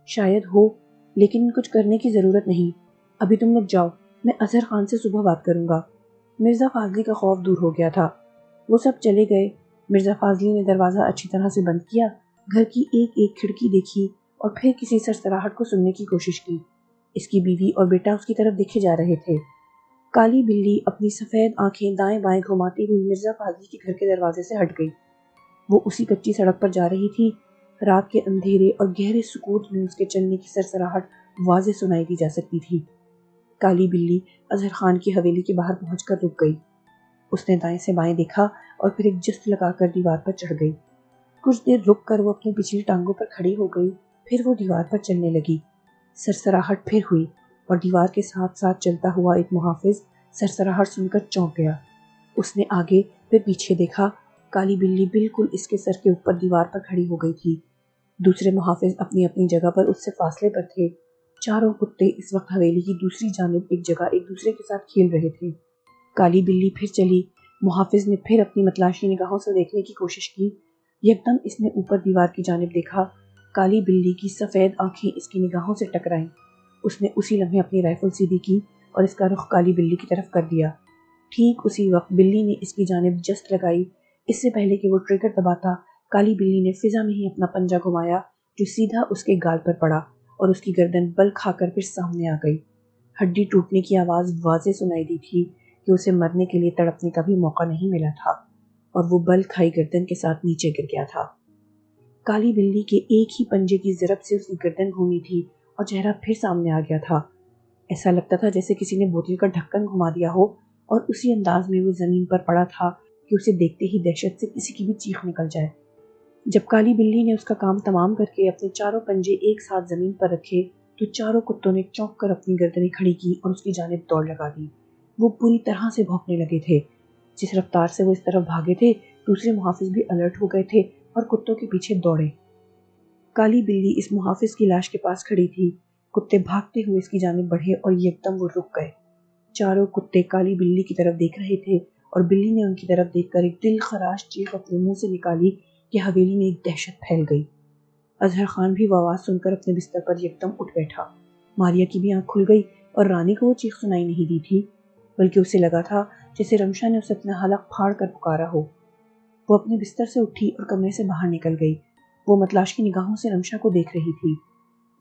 شاید ہو، لیکن کچھ کرنے کی ضرورت نہیں۔ ابھی تم لوگ جاؤ، میں اظہر خان سے صبح بات کروں گا۔ مرزا فاضلی کا خوف دور ہو گیا تھا۔ وہ سب چلے گئے۔ مرزا فاضلی نے دروازہ اچھی طرح سے بند کیا، گھر کی ایک ایک کھڑکی دیکھی اور پھر کسی سرسراہٹ کو سننے کی کوشش کی۔ اس کی بیوی اور بیٹا اس کی طرف دیکھے جا رہے تھے۔ کالی بلی اپنی سفید آنکھیں دائیں بائیں گھماتی ہوئی مرزا فاضلی کے گھر کے دروازے سے ہٹ گئی۔ وہ اسی کچی سڑک پر جا رہی تھی۔ رات کے اندھیرے اور گہرے سکوت میں اس کے چلنے کی سرسراہٹ واضح سنائی دی جا سکتی تھی۔ کالی بلی اظہر خان کی حویلی کے باہر پہنچ کر رک گئی۔ اس نے دائیں سے بائیں دیکھا اور پھر ایک جست لگا کر دیوار پر چڑھ گئی۔ کچھ دیر رک کر وہ اپنی پچھلی ٹانگوں پر کھڑی ہو گئی، پھر وہ دیوار پر چلنے لگی۔ سرسراہٹ پھر ہوئی اور دیوار کے ساتھ ساتھ چلتا ہوا ایک محافظ سرسراہٹ سن کر چونک گیا۔ اس نے آگے پھر پیچھے دیکھا۔ کالی بلی بالکل اس کے سر کے اوپر دیوار پر کھڑی ہو گئی تھی۔ دوسرے محافظ اپنی اپنی جگہ پر اس سے فاصلے پر تھے۔ چاروں کتے اس وقت حویلی کی دوسری جانب ایک جگہ ایک دوسرے کے ساتھ کھیل رہے تھے۔ کالی بلی پھر چلی۔ محافظ نے پھر اپنی متلاشی نگاہوں سے دیکھنے کی کوشش کی۔ یکدم اس نے اوپر دیوار کی جانب دیکھا۔ کالی بلی کی سفید آنکھیں اس کی نگاہوں سے ٹکرائیں۔ اس نے اسی لمحے اپنی رائفل سیدھی کی اور اس کا رخ کالی بلی کی طرف کر دیا۔ ٹھیک اسی وقت بلی نے اس کی جانب جست لگائی۔ اس سے پہلے کہ وہ ٹریگر دباتا، کالی بلی نے فضا میں ہی اپنا پنجہ گھمایا جو سیدھا اس کے گال پر پڑا اور اس کی گردن بل کھا کر پھر سامنے آ گئی۔ ہڈی ٹوٹنے کی آواز واضح سنائی دی تھی کہ اسے مرنے کے لیے تڑپنے کا بھی موقع نہیں ملا تھا اور وہ بل کھائی گردن کے ساتھ نیچے گر گیا تھا۔ کالی بلی کے ایک ہی پنجے کی ضرب سے اس کی گردن گھومی تھی اور چہرہ پھر سامنے آ گیا تھا۔ ایسا لگتا تھا جیسے کسی نے بوتل کا ڈھکن گھما دیا ہو اور اسی انداز میں وہ زمین پر پڑا تھا کہ اسے دیکھتے ہی دہشت سے کسی کی بھی چیخ نکل جائے۔ جب کالی بلی نے اس کا کام تمام کر کے اپنے چاروں پنجے ایک ساتھ زمین پر رکھے تو چاروں کتوں نے چونک کر اپنی گردنیں کھڑی کی اور اس کی جانب دوڑ لگا دی۔ وہ پوری طرح سے بھونکنے لگے تھے۔ جس رفتار سے وہ اس طرف بھاگے تھے، دوسرے محافظ بھی الرٹ ہو گئے تھے اور کتوں کے پیچھے دوڑے۔ کالی بلی اس محافظ کی لاش کے پاس کھڑی تھی۔ کتے بھاگتے ہوئے اس کی جانب بڑھے اور یکدم وہ رک گئے۔ چاروں کتے کالی بلی کی طرف دیکھ رہے تھے اور بلی نے ان کی طرف دیکھ کر ایک دل خراش چیخ اپنے منہ سے نکالی کہ حویلی میں ایک دہشت پھیل گئی۔ اظہر خان بھی وہ آواز سن کر اپنے بستر پر یکدم اٹھ بیٹھا۔ ماریا کی بھی آنکھ کھل گئی اور رانی کو وہ چیخ سنائی نہیں دی تھی، بلکہ اسے لگا تھا جیسے رمشا نے اسے اپنا حلق پھاڑ کر پکارا ہو۔ وہ اپنے بستر سے اٹھی اور کمرے سے باہر نکل گئی۔ وہ متلاش کی نگاہوں سے رمشا کو دیکھ رہی تھی۔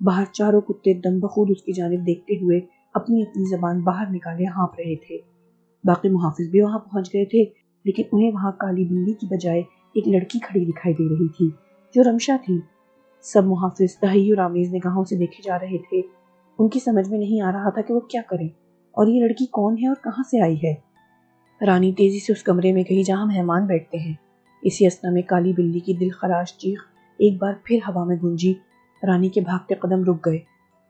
باہر چاروں کتے دم بخود اس کی جانب دیکھتے ہوئے اپنی اپنی زبان باہر نکالے ہانپ رہے تھے۔ باقی محافظ بھی وہاں پہنچ گئے تھے، لیکن انہیں وہاں کالی بلی کی بجائے ایک لڑکی کھڑی دکھائی دے رہی تھی جو رمشا تھی۔ سب محافظ تحیر آمیز نگاہوں سے دیکھے جا رہے تھے۔ ان کی سمجھ میں نہیں آ رہا تھا کہ وہ کیا کریں، اور یہ لڑکی کون ہے اور کہاں سے آئی ہے۔ رانی تیزی سے اس کمرے میں گئی جہاں مہمان بیٹھتے ہیں۔ اسی اثنا میں کالی بلی کی دل خراش چیخ ایک بار پھر ہوا میں گونجی۔ رانی کے بھاگتے قدم رک گئے۔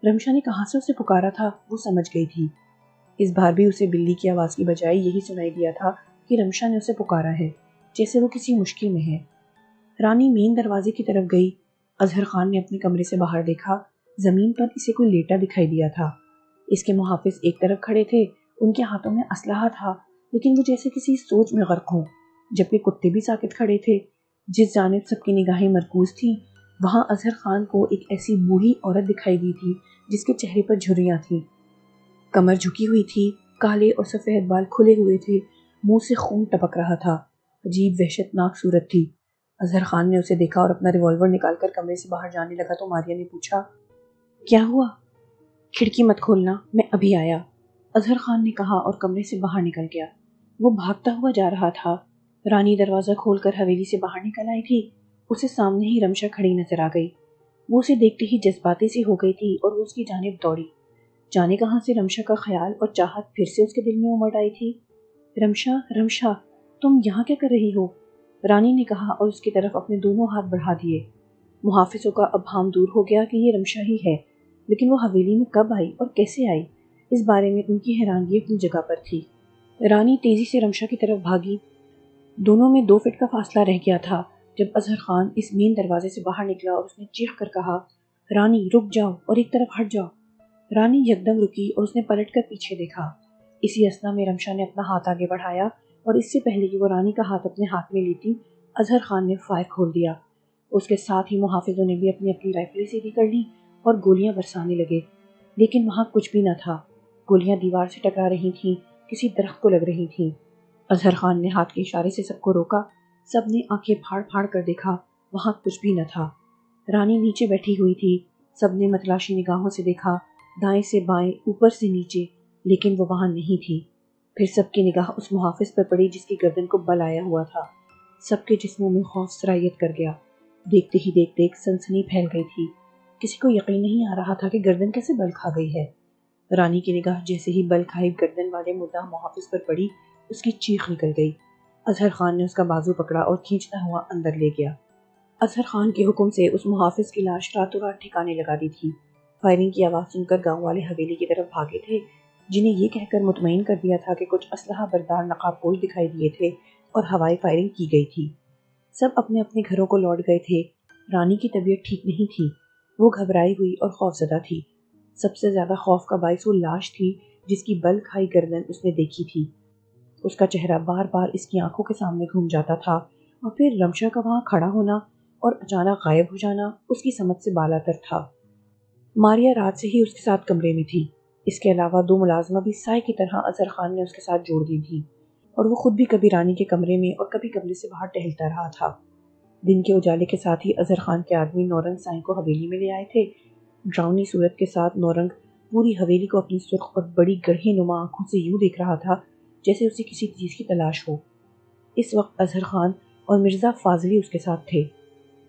رمشا نے کہاں سے اسے پکارا تھا وہ سمجھ گئی تھی۔ اس بار بھی اسے بلی کی آواز کی بجائے یہی سنائی دیا تھا کہ رمشا نے اسے پکارا ہے، جیسے وہ کسی مشکل میں ہے۔ رانی مین دروازے کی طرف گئی۔ اظہر خان نے اپنے کمرے سے باہر دیکھا۔ زمین پر اسے کوئی لیٹا دکھائی دیا تھا۔ اس کے محافظ ایک طرف کھڑے تھے، ان کے ہاتھوں میں اسلحہ تھا، لیکن وہ جیسے کسی سوچ میں غرق ہوں، جبکہ کتے بھی ساکت کھڑے تھے۔ جس جانب سب کی نگاہیں مرکوز تھیں، وہاں اظہر خان کو ایک ایسی بوڑھی عورت دکھائی دی تھی جس کے چہرے پر جھریاں تھیں، کمر جھکی ہوئی تھی، کالے اور سفید بال کھلے ہوئے تھے، منہ سے خون ٹپک رہا تھا۔ عجیب وحشتناک صورت تھی۔ اظہر خان نے اسے دیکھا اور اپنا ریوالور نکال کر کمرے سے باہر جانے لگا تو ماریا نے پوچھا، کیا ہوا؟ کھڑکی مت کھولنا، میں ابھی آیا، اظہر خان نے کہا اور کمرے سے باہر نکل گیا۔ وہ بھاگتا ہوا جا رہا تھا۔ رانی دروازہ کھول کر حویلی سے باہر نکل آئی تھی۔ اسے سامنے ہی رمشا کھڑی نظر آ گئی۔ وہ اسے دیکھتے ہی جذباتی سی ہو گئی تھی اور وہ اس کی جانب دوڑی۔ جانے کہاں سے رمشا کا خیال اور چاہت پھر سے اس کے دل میں امڑ آئی تھی۔ رمشا، رمشا، تم یہاں کیا کر رہی ہو؟ رانی نے کہا اور اس کی طرف اپنے دونوں ہاتھ بڑھا دیے۔ محافظوں کا ابہام دور ہو گیا کہ یہ رمشا ہی ہے، لیکن وہ حویلی میں کب آئی اور کیسے آئی، اس بارے میں ان کی حیرانگی اپنی جگہ پر تھی۔ رانی تیزی سے رمشا کی طرف بھاگی۔ دونوں میں 2 فٹ کا فاصلہ رہ گیا تھا جب اظہر خان اس مین دروازے سے باہر نکلا اور اس نے چیخ کر کہا، رانی رک جاؤ اور ایک طرف ہٹ جاؤ۔ رانی یکدم رکی اور اس نے پلٹ کر پیچھے دیکھا۔ اسی اثنا میں رمشا نے اپنا ہاتھ آگے بڑھایا اور اس سے پہلے کہ وہ رانی کا ہاتھ اپنے ہاتھ میں لیتی، اظہر خان نے فائر کھول دیا۔ اس کے ساتھ ہی محافظوں نے بھی اپنی اپنی رائفلیں سیدھی کر لی اور گولیاں برسانے لگے، لیکن وہاں کچھ بھی نہ تھا۔ گولیاں دیوار سے ٹکرا رہی تھیں، کسی درخت کو لگ رہی تھیں۔ اظہر خان نے ہاتھ کے اشارے سے سب کو روکا۔ سب نے آنکھیں پھاڑ پھاڑ کر دیکھا، وہاں کچھ بھی نہ تھا۔ رانی نیچے بیٹھی ہوئی تھی۔ سب نے متلاشی نگاہوں سے دیکھا، دائیں سے بائیں، اوپر سے نیچے، لیکن وہ وہاں نہیں تھی۔ پھر سب کی نگاہ اس محافظ پر پڑی جس کی گردن کو بل آیا ہوا تھا۔ سب کے جسموں میں خوف سرایت کر گیا۔ دیکھتے ہی دیکھتے ایک سنسنی پھیل گئی تھی۔ کسی کو یقین نہیں آ رہا تھا کہ گردن کیسے بل کھا گئی ہے۔ رانی کی نگاہ جیسے ہی بل کھائی گردن والے مدعا محافظ پر پڑی، اس کی چیخ نکل گئی۔ اظہر خان نے اس کا بازو پکڑا اور کھینچتا ہوا اندر لے گیا۔ اظہر خان کے حکم سے اس محافظ کی لاش راتوں رات ٹھکانے لگا دی تھی۔ فائرنگ کی آواز سن کر گاؤں والے حویلی کی طرف بھاگے تھے، جنہیں یہ کہہ کر مطمئن کر دیا تھا کہ کچھ اسلحہ بردار نقاب پوش دکھائی دیے تھے اور ہوائی فائرنگ کی گئی تھی۔ سب اپنے اپنے گھروں کو لوٹ گئے تھے۔ رانی کی طبیعت ٹھیک نہیں تھی، وہ گھبرائی ہوئی اور خوفزدہ تھی۔ سب سے زیادہ خوف کا باعث وہ لاش تھی جس کی بل کھائی گردن اس نے دیکھی تھی۔ اس کا چہرہ بار بار اس کی آنکھوں کے سامنے گھوم جاتا تھا، اور پھر رمشا کا وہاں کھڑا ہونا اور اچانک غائب ہو جانا اس کی سمجھ سے بالا تر تھا۔ ماریا رات سے ہی اس کے ساتھ کمرے میں تھی۔ اس کے علاوہ 2 ملازمہ بھی سائے کی طرح اظہر خان نے اس کے ساتھ جوڑ دی تھی، اور وہ خود بھی کبھی رانی کے کمرے میں اور کبھی کمرے سے باہر ٹہلتا رہا تھا۔ دن کے اجالے کے ساتھ ہی اظہر خان کے آدمی نورنگ سائیں کو حویلی میں لے آئے تھے۔ ڈراؤنی صورت کے ساتھ نورنگ پوری حویلی کو اپنی سرخ اور بڑی گڑھے نما آنکھوں سے یوں دیکھ رہا تھا جیسے اسے کسی چیز کی تلاش ہو۔ اس وقت اظہر خان اور مرزا فاضلی اس کے ساتھ تھے۔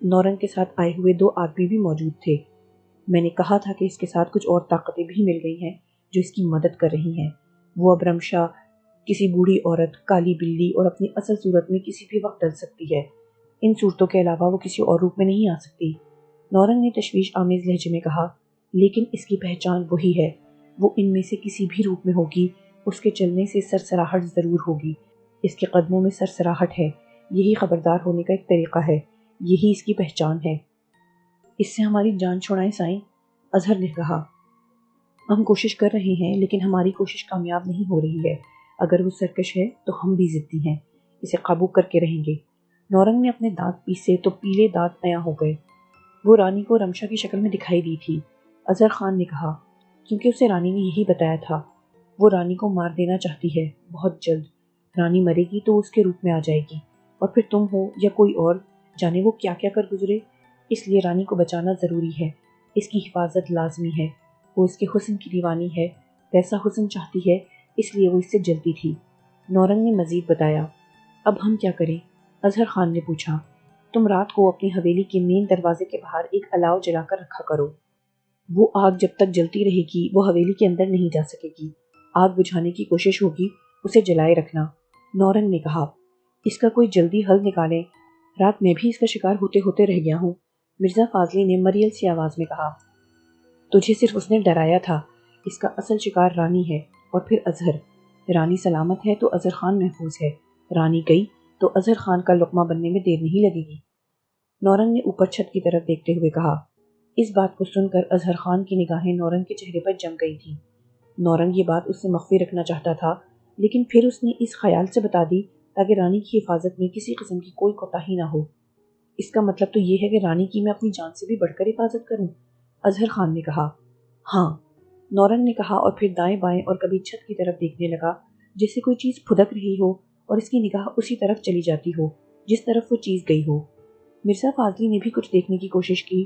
نورنگ کے ساتھ آئے ہوئے 2 آدمی بھی موجود تھے۔ میں نے کہا تھا کہ اس کے ساتھ کچھ اور طاقتیں بھی مل گئی ہیں جو اس کی مدد کر رہی ہیں۔ وہ اب رمشا، کسی بوڑھی عورت، کالی بلی اور اپنی اصل صورت میں کسی بھی وقت ڈل سکتی ہے۔ ان صورتوں کے علاوہ وہ کسی اور روپ میں نہیں آ سکتی۔ نورنگ نے تشویش آمیز لہجے میں کہا، لیکن اس کی پہچان وہی ہے، وہ ان میں سے کسی بھی روپ میں ہوگی۔ اس کے چلنے سے سرسراہٹ ضرور ہوگی، اس کے قدموں میں سرسراہٹ ہے۔ یہی خبردار ہونے کا ایک طریقہ ہے، یہی اس کی پہچان ہے۔ اس سے ہماری جان چھڑائیں سائیں، اظہر نے کہا۔ ہم کوشش کر رہے ہیں، لیکن ہماری کوشش کامیاب نہیں ہو رہی ہے۔ اگر وہ سرکش ہے تو ہم بھی ضدی ہیں، اسے قابو کر کے رہیں گے۔ نورنگ نے اپنے دانت پیسے تو پیلے دانت عیاں ہو گئے۔ وہ رانی کو رمشا کی شکل میں دکھائی دی تھی۔ اظہر خان نے کہا، کیونکہ اسے رانی نے یہی بتایا تھا۔ وہ رانی کو مار دینا چاہتی ہے، بہت جلد۔ رانی مرے گی تو اس کے روپ میں آ جائے گی، اور پھر تم ہو یا کوئی اور، جانے وہ کیا کیا کر گزرے۔ اس لیے رانی کو بچانا ضروری ہے، اس کی حفاظت لازمی ہے۔ وہ اس کے حسن کی دیوانی ہے، ویسا حسن چاہتی ہے، اس لیے وہ اس سے جلتی تھی۔ نورنگ نے مزید بتایا۔ اب ہم کیا کریں؟ اظہر خان نے پوچھا۔ تم رات کو اپنی حویلی کے مین دروازے کے باہر ایک الاؤ جلا کر رکھا کرو۔ وہ آگ جب تک جلتی رہے گی وہ حویلی کے اندر نہیں جا سکے گی۔ آگ بجھانے کی کوشش ہوگی، اسے جلائے رکھنا۔ نورنگ نے کہا، اس کا کوئی جلدی حل نکالیں، رات میں بھی اس کا شکار ہوتے ہوتے رہ گیا ہوں۔ مرزا فاضلی نے مریل سی آواز میں کہا، تجھے صرف اس نے ڈرایا تھا، اس کا اصل شکار رانی ہے، اور پھر اظہر۔ رانی سلامت ہے تو اظہر خان محفوظ ہے، رانی گئی تو اظہر خان کا لقمہ بننے میں دیر نہیں لگے گی۔ نورنگ نے اوپر چھت کی طرف دیکھتے ہوئے کہا۔ اس بات کو سن کر اظہر خان کی نگاہیں نورنگ کے چہرے پر جم گئی تھیں۔ نورنگ یہ بات اس سے مخفی رکھنا چاہتا تھا، لیکن پھر اس نے اس خیال سے بتا دی تاکہ رانی کی حفاظت میں کسی قسم کی کوئی کوتاہی نہ ہو۔ اس کا مطلب تو یہ ہے کہ رانی کی میں اپنی جان سے بھی بڑھ کر حفاظت کروں؟ اظہر خان نے کہا۔ ہاں، نورنگ نے کہا، اور پھر دائیں بائیں اور کبھی چھت کی طرف دیکھنے لگا، جیسے کوئی چیز پھدک رہی ہو اور اس کی نگاہ اسی طرف چلی جاتی ہو جس طرف وہ چیز گئی ہو۔ مرزا فاضلی نے بھی کچھ دیکھنے کی کوشش کی۔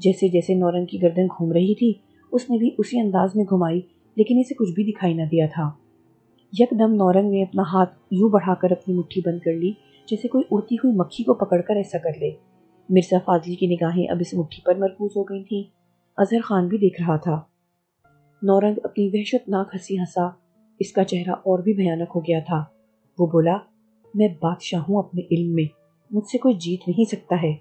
جیسے جیسے نورنگ کی گردن گھوم رہی تھی اس نے بھی اسی انداز میں گھمائی، لیکن اسے کچھ بھی دکھائی نہ دیا تھا۔ یکدم نورنگ نے اپنا ہاتھ یوں بڑھا کر اپنی مٹھی بند کر لی جیسے کوئی اڑتی ہوئی مکھی کو پکڑ کر ایسا کر لے۔ مرزا فاضلی کی نگاہیں اب اس مٹھی پر مرکوز ہو گئی تھیں۔ اظہر خان بھی دیکھ رہا تھا۔ نورنگ اپنی وحشت ناک ہنسی ہنسا، اس کا چہرہ اور بھی بھیانک ہو گیا تھا۔ وہ بولا، میں بادشاہ ہوں اپنے علم میں، مجھ سے کوئی جیت نہیں سکتا ہے۔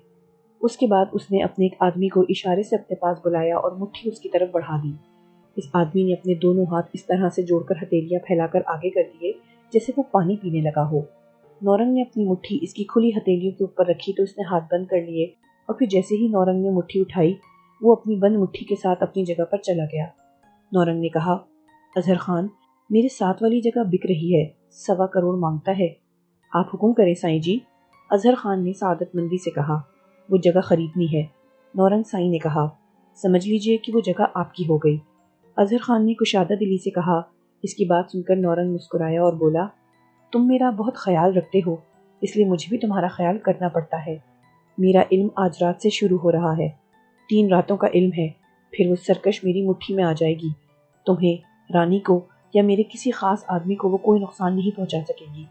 اس کے بعد اس نے اپنے ایک آدمی کو اشارے سے اپنے پاس بلایا اور مٹھی اس کی طرف بڑھا دی۔ اس آدمی نے اپنے دونوں ہاتھ اس طرح سے جوڑ کر ہتھیلیاں پھیلا کر آگے کر دیے جیسے وہ پانی پینے لگا ہو۔ نورنگ نے اپنی مٹھی اس کی کھلی ہتھیلیوں کے اوپر رکھی تو اس نے ہاتھ بند کر لیے، اور پھر جیسے ہی نورنگ نے مٹھی اٹھائی وہ اپنی بند مٹھی کے ساتھ اپنی جگہ پر چلا گیا۔ نورنگ نے کہا، اظہر خان، میرے ساتھ والی جگہ بک رہی ہے، 1.25 کروڑ مانگتا ہے۔ آپ حکم کریں سائیں جی، اظہر خان نے سعادت مندی سے کہا۔ وہ جگہ خریدنی ہے، نورنگ سائیں نے کہا۔ سمجھ لیجئے کہ وہ جگہ آپ کی ہو گئی، اظہر خان نے کشادہ دلی سے کہا۔ اس کی بات سن کر نورنگ مسکرایا اور بولا، تم میرا بہت خیال رکھتے ہو، اس لیے مجھے بھی تمہارا خیال کرنا پڑتا ہے۔ میرا علم آج رات سے شروع ہو رہا ہے، 3 راتوں کا علم ہے، پھر وہ سرکش میری مٹھی میں آ جائے گی۔ تمہیں، رانی کو یا میرے کسی خاص آدمی کو وہ کوئی نقصان نہیں پہنچا سکے گی۔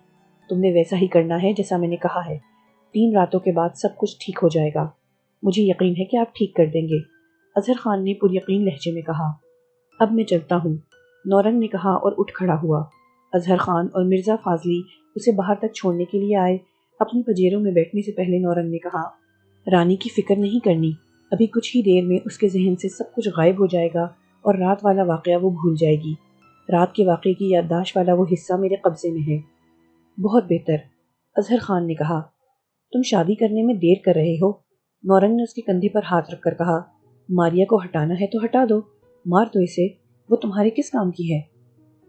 تم نے ویسا ہی کرنا ہے جیسا میں نے کہا ہے۔ 3 راتوں کے بعد سب کچھ ٹھیک ہو جائے گا، مجھے یقین ہے کہ آپ ٹھیک کر دیں گے، اظہر خان نے پر یقین لہجے میں کہا۔ اب میں چلتا ہوں، نورنگ نے کہا اور اٹھ کھڑا ہوا۔ اظہر خان اور مرزا فاضلی اسے باہر تک چھوڑنے کے لیے آئے۔ اپنی پجیروں میں بیٹھنے سے پہلے نورنگ نے کہا، رانی کی فکر نہیں کرنی، ابھی کچھ ہی دیر میں اس کے ذہن سے سب کچھ غائب ہو جائے گا اور رات والا واقعہ وہ بھول جائے گی۔ رات کے واقعے کی یادداشت والا وہ حصہ میرے قبضے میں ہے۔ بہت بہتر، اظہر خان نے کہا۔ تم شادی کرنے میں دیر کر رہے ہو، نورنگ نے اس کے کندھے پر ہاتھ رکھ کر کہا۔ ماریا کو ہٹانا ہے تو ہٹا دو، مار دو اسے، وہ تمہارے کس کام کی ہے؟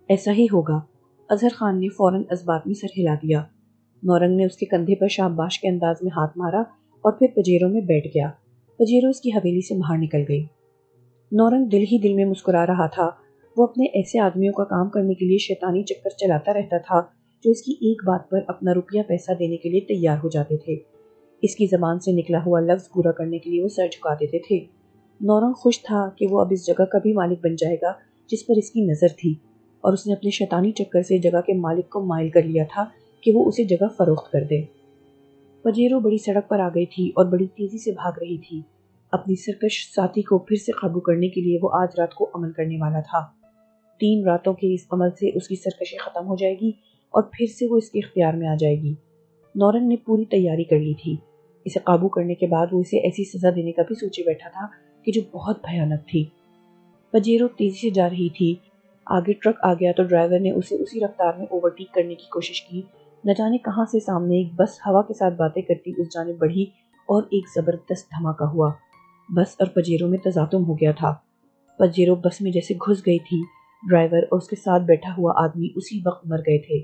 ایسا ہی ہوگا، اظہر خان نے فوراً اسباب میں سر ہلا دیا۔ نورنگ نے اس کے کندھے پر شاباش کے انداز میں ہاتھ مارا اور پھر پجیروں میں بیٹھ گیا۔ پجیروں اس کی حویلی سے باہر نکل گئی۔ نورنگ دل ہی دل میں مسکرا رہا تھا۔ وہ اپنے ایسے آدمیوں کا کام کرنے کے لیے شیطانی چکر چلاتا رہتا تھا جو اس کی ایک بات پر اپنا روپیہ پیسہ دینے کے لیے تیار ہو جاتے تھے۔ اس کی زبان سے نکلا ہوا لفظ پورا کرنے کے لیے وہ سر جھکا دیتے تھے۔ نورنگ خوش تھا کہ وہ اب اس جگہ کا بھی مالک بن جائے گا جس پر اس کی نظر تھی، اور اس نے اپنے شیطانی چکر سے جگہ کے مالک کو مائل کر لیا تھا کہ وہ اسے جگہ فروخت کر دے۔ پجیرو بڑی سڑک پر آ گئی تھی اور بڑی تیزی سے بھاگ رہی تھی۔ اپنی سرکش ساتھی کو پھر سے قابو کرنے کے لیے وہ آج رات کو عمل کرنے والا تھا۔ 3 راتوں کے اس عمل سے اس کی سرکشی ختم ہو جائے گی اور پھر سے وہ اس کے اختیار میں آ جائے گی۔ نورنگ نے پوری تیاری کر لی تھی۔ اسے قابو کرنے کے بعد وہ اسے ایسی سزا دینے کا بھی سوچے بیٹھا تھا کہ جو بہت بھیانک تھی۔ پجیرو تیزی سے جا رہی تھی۔ آگے ٹرک آ گیا تو ڈرائیور نے اسے اسی رفتار میں اوورٹیک کرنے کی کوشش کی۔ نہ جانے کہاں سے سامنے ایک بس ہوا کے ساتھ باتیں کرتی اس جانب بڑھی اور ایک زبردست دھماکہ ہوا۔ بس اور پجیرو میں تصادم ہو گیا تھا۔ پجیرو بس میں جیسے گھس گئی تھی۔ ڈرائیور اور اس کے ساتھ بیٹھا ہوا آدمی اسی وقت مر گئے تھے۔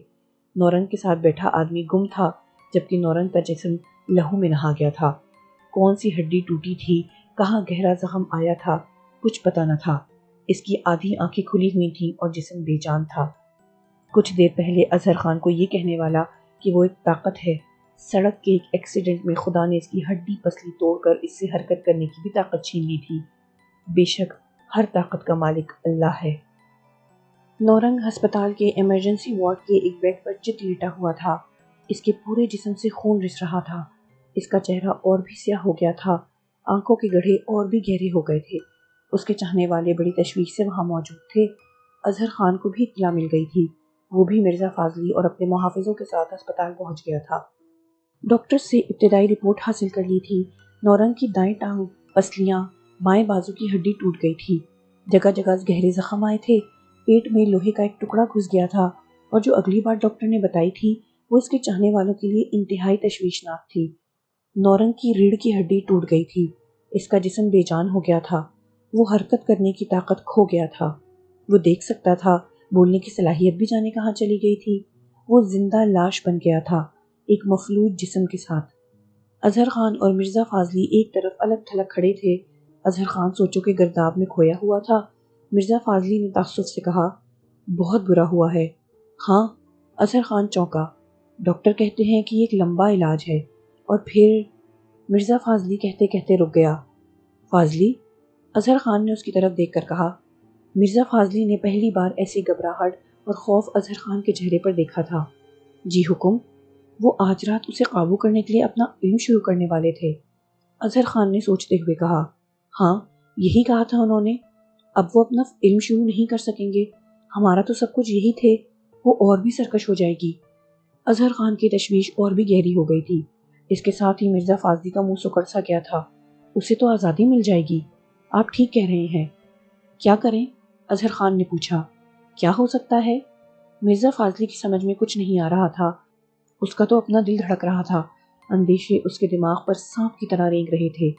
نورنگ کے ساتھ بیٹھا آدمی گم تھا، جبکہ نورنگ کا جسم لہو میں نہا گیا تھا۔ کون سی ہڈی ٹوٹی تھی کہاں گہرا زخم آیا تھا کچھ پتہ نہ تھا۔ اس کی آدھی آنکھیں کھلی ہوئی تھیں اور جسم بے جان تھا۔ کچھ دیر پہلے اظہر خان کو یہ کہنے والا کہ وہ ایک طاقت ہے، سڑک کے ایک ایکسیڈنٹ میں خدا نے اس کی ہڈی پسلی توڑ کر اس سے حرکت کرنے کی بھی طاقت چھین لی تھی۔ بے شک ہر طاقت کا مالک اللہ ہے۔ نورنگ ہسپتال کے ایمرجنسی وارڈ کے ایک بیڈ پر چت لیٹا ہوا تھا۔ اس کے پورے جسم سے خون رس رہا تھا۔ اس کا چہرہ اور بھی سیاہ ہو گیا تھا، آنکھوں کے گڑھے اور بھی گہرے ہو گئے تھے۔ اس کے چاہنے والے بڑی تشویش سے وہاں موجود تھے۔ اظہر خان کو بھی اطلاع مل گئی تھی، وہ بھی مرزا فاضلی اور اپنے محافظوں کے ساتھ ہسپتال پہنچ گیا تھا۔ ڈاکٹر سے ابتدائی رپورٹ حاصل کر لی تھی۔ نورنگ کی دائیں ٹانگ، پسلیاں، بائیں بازو کی ہڈی ٹوٹ گئی تھی، جگہ جگہ گہرے زخم آئے تھے، پیٹ میں لوہے کا ایک ٹکڑا گھس گیا تھا، اور جو اگلی بار ڈاکٹر نے بتائی تھی وہ اس کے چاہنے والوں کے لیے انتہائی تشویشناک تھی۔ نورنگ کی ریڑھ کی ہڈی ٹوٹ گئی تھی، اس کا جسم بے جان ہو گیا تھا، وہ حرکت کرنے کی طاقت کھو گیا تھا، وہ دیکھ سکتا تھا، بولنے کی صلاحیت بھی جانے کہاں چلی گئی تھی، وہ زندہ لاش بن گیا تھا ایک مفلوج جسم کے ساتھ۔ اظہر خان اور مرزا فاضلی ایک طرف الگ تھلگ کھڑے تھے۔ اظہر خان سوچوں کے گرداب میں کھویا ہوا تھا۔ مرزا فاضلی نے تعصب سے کہا، بہت برا ہوا ہے۔ ہاں، اظہر خان چونکا۔ ڈاکٹر کہتے ہیں کہ یہ ایک لمبا علاج ہے، اور پھر مرزا فاضلی کہتے کہتے رک گیا۔ فاضلی؟ اظہر خان نے اس کی طرف دیکھ کر کہا۔ مرزا فاضلی نے پہلی بار ایسی گھبراہٹ اور خوف اظہر خان کے چہرے پر دیکھا تھا۔ جی حکم۔ وہ آج رات اسے قابو کرنے کے لیے اپنا علم شروع کرنے والے تھے۔ اظہر خان نے سوچتے ہوئے کہا، ہاں، یہی کہا تھا انہوں نے۔ اب وہ اپنا علم شروع نہیں کر سکیں گے، ہمارا تو سب کچھ یہی تھے، وہ اور بھی سرکش ہو جائے گی۔ اظہر خان کی تشویش اور بھی گہری ہو گئی تھی۔ اس کے ساتھ ہی مرزا فاضلی کا منہ سکڑ سا گیا تھا۔ اسے تو آزادی مل جائے گی۔ آپ ٹھیک کہہ رہے ہیں۔ کیا کریں؟ اظہر خان نے پوچھا۔ کیا ہو سکتا ہے؟ مرزا فاضلی کی سمجھ میں کچھ نہیں آ رہا تھا۔ اس کا تو اپنا دل دھڑک رہا تھا، اندیشے اس کے دماغ پر سانپ کی طرح رینگ رہے تھے۔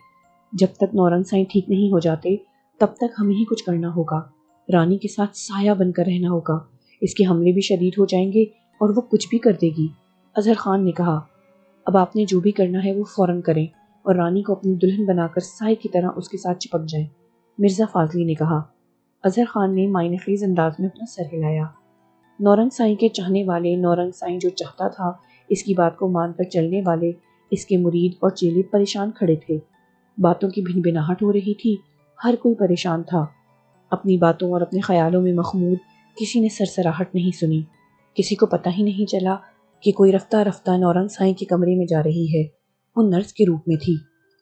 جب تک نورنگ سائیں ٹھیک نہیں ہو جاتے تب تک ہمیں ہی کچھ کرنا ہوگا، رانی کے ساتھ سایہ بن کر رہنا ہوگا، اس کے حملے بھی شدید ہو جائیں گے اور وہ کچھ بھی کر دے گی۔ اظہر خان نے کہا، اب آپ نے جو بھی کرنا ہے وہ فوراً کریں اور رانی کو اپنی دلہن بنا کر سائے کی طرح اس کے ساتھ چپک جائیں، مرزا فاضلی نے کہا۔ اظہر خان نے معنی خیز انداز میں اپنا سر ہلایا۔ نورنگ سائیں کے چاہنے والے، نورنگ سائیں جو چاہتا تھا، اس کی بات کو مان کر چلنے والے، اس کے مرید اور چیلے پریشان کھڑے تھے۔ باتوں کی بھن بھناہٹ ہو رہی تھی، ہر کوئی پریشان تھا۔ اپنی باتوں اور اپنے خیالوں میں مخمود، کسی نے سرسراہٹ نہیں سنی، کسی کو پتہ ہی نہیں چلا کہ کوئی رفتہ رفتہ نورنگ سائیں کے کمرے میں جا رہی ہے۔ وہ نرس کے روپ میں تھی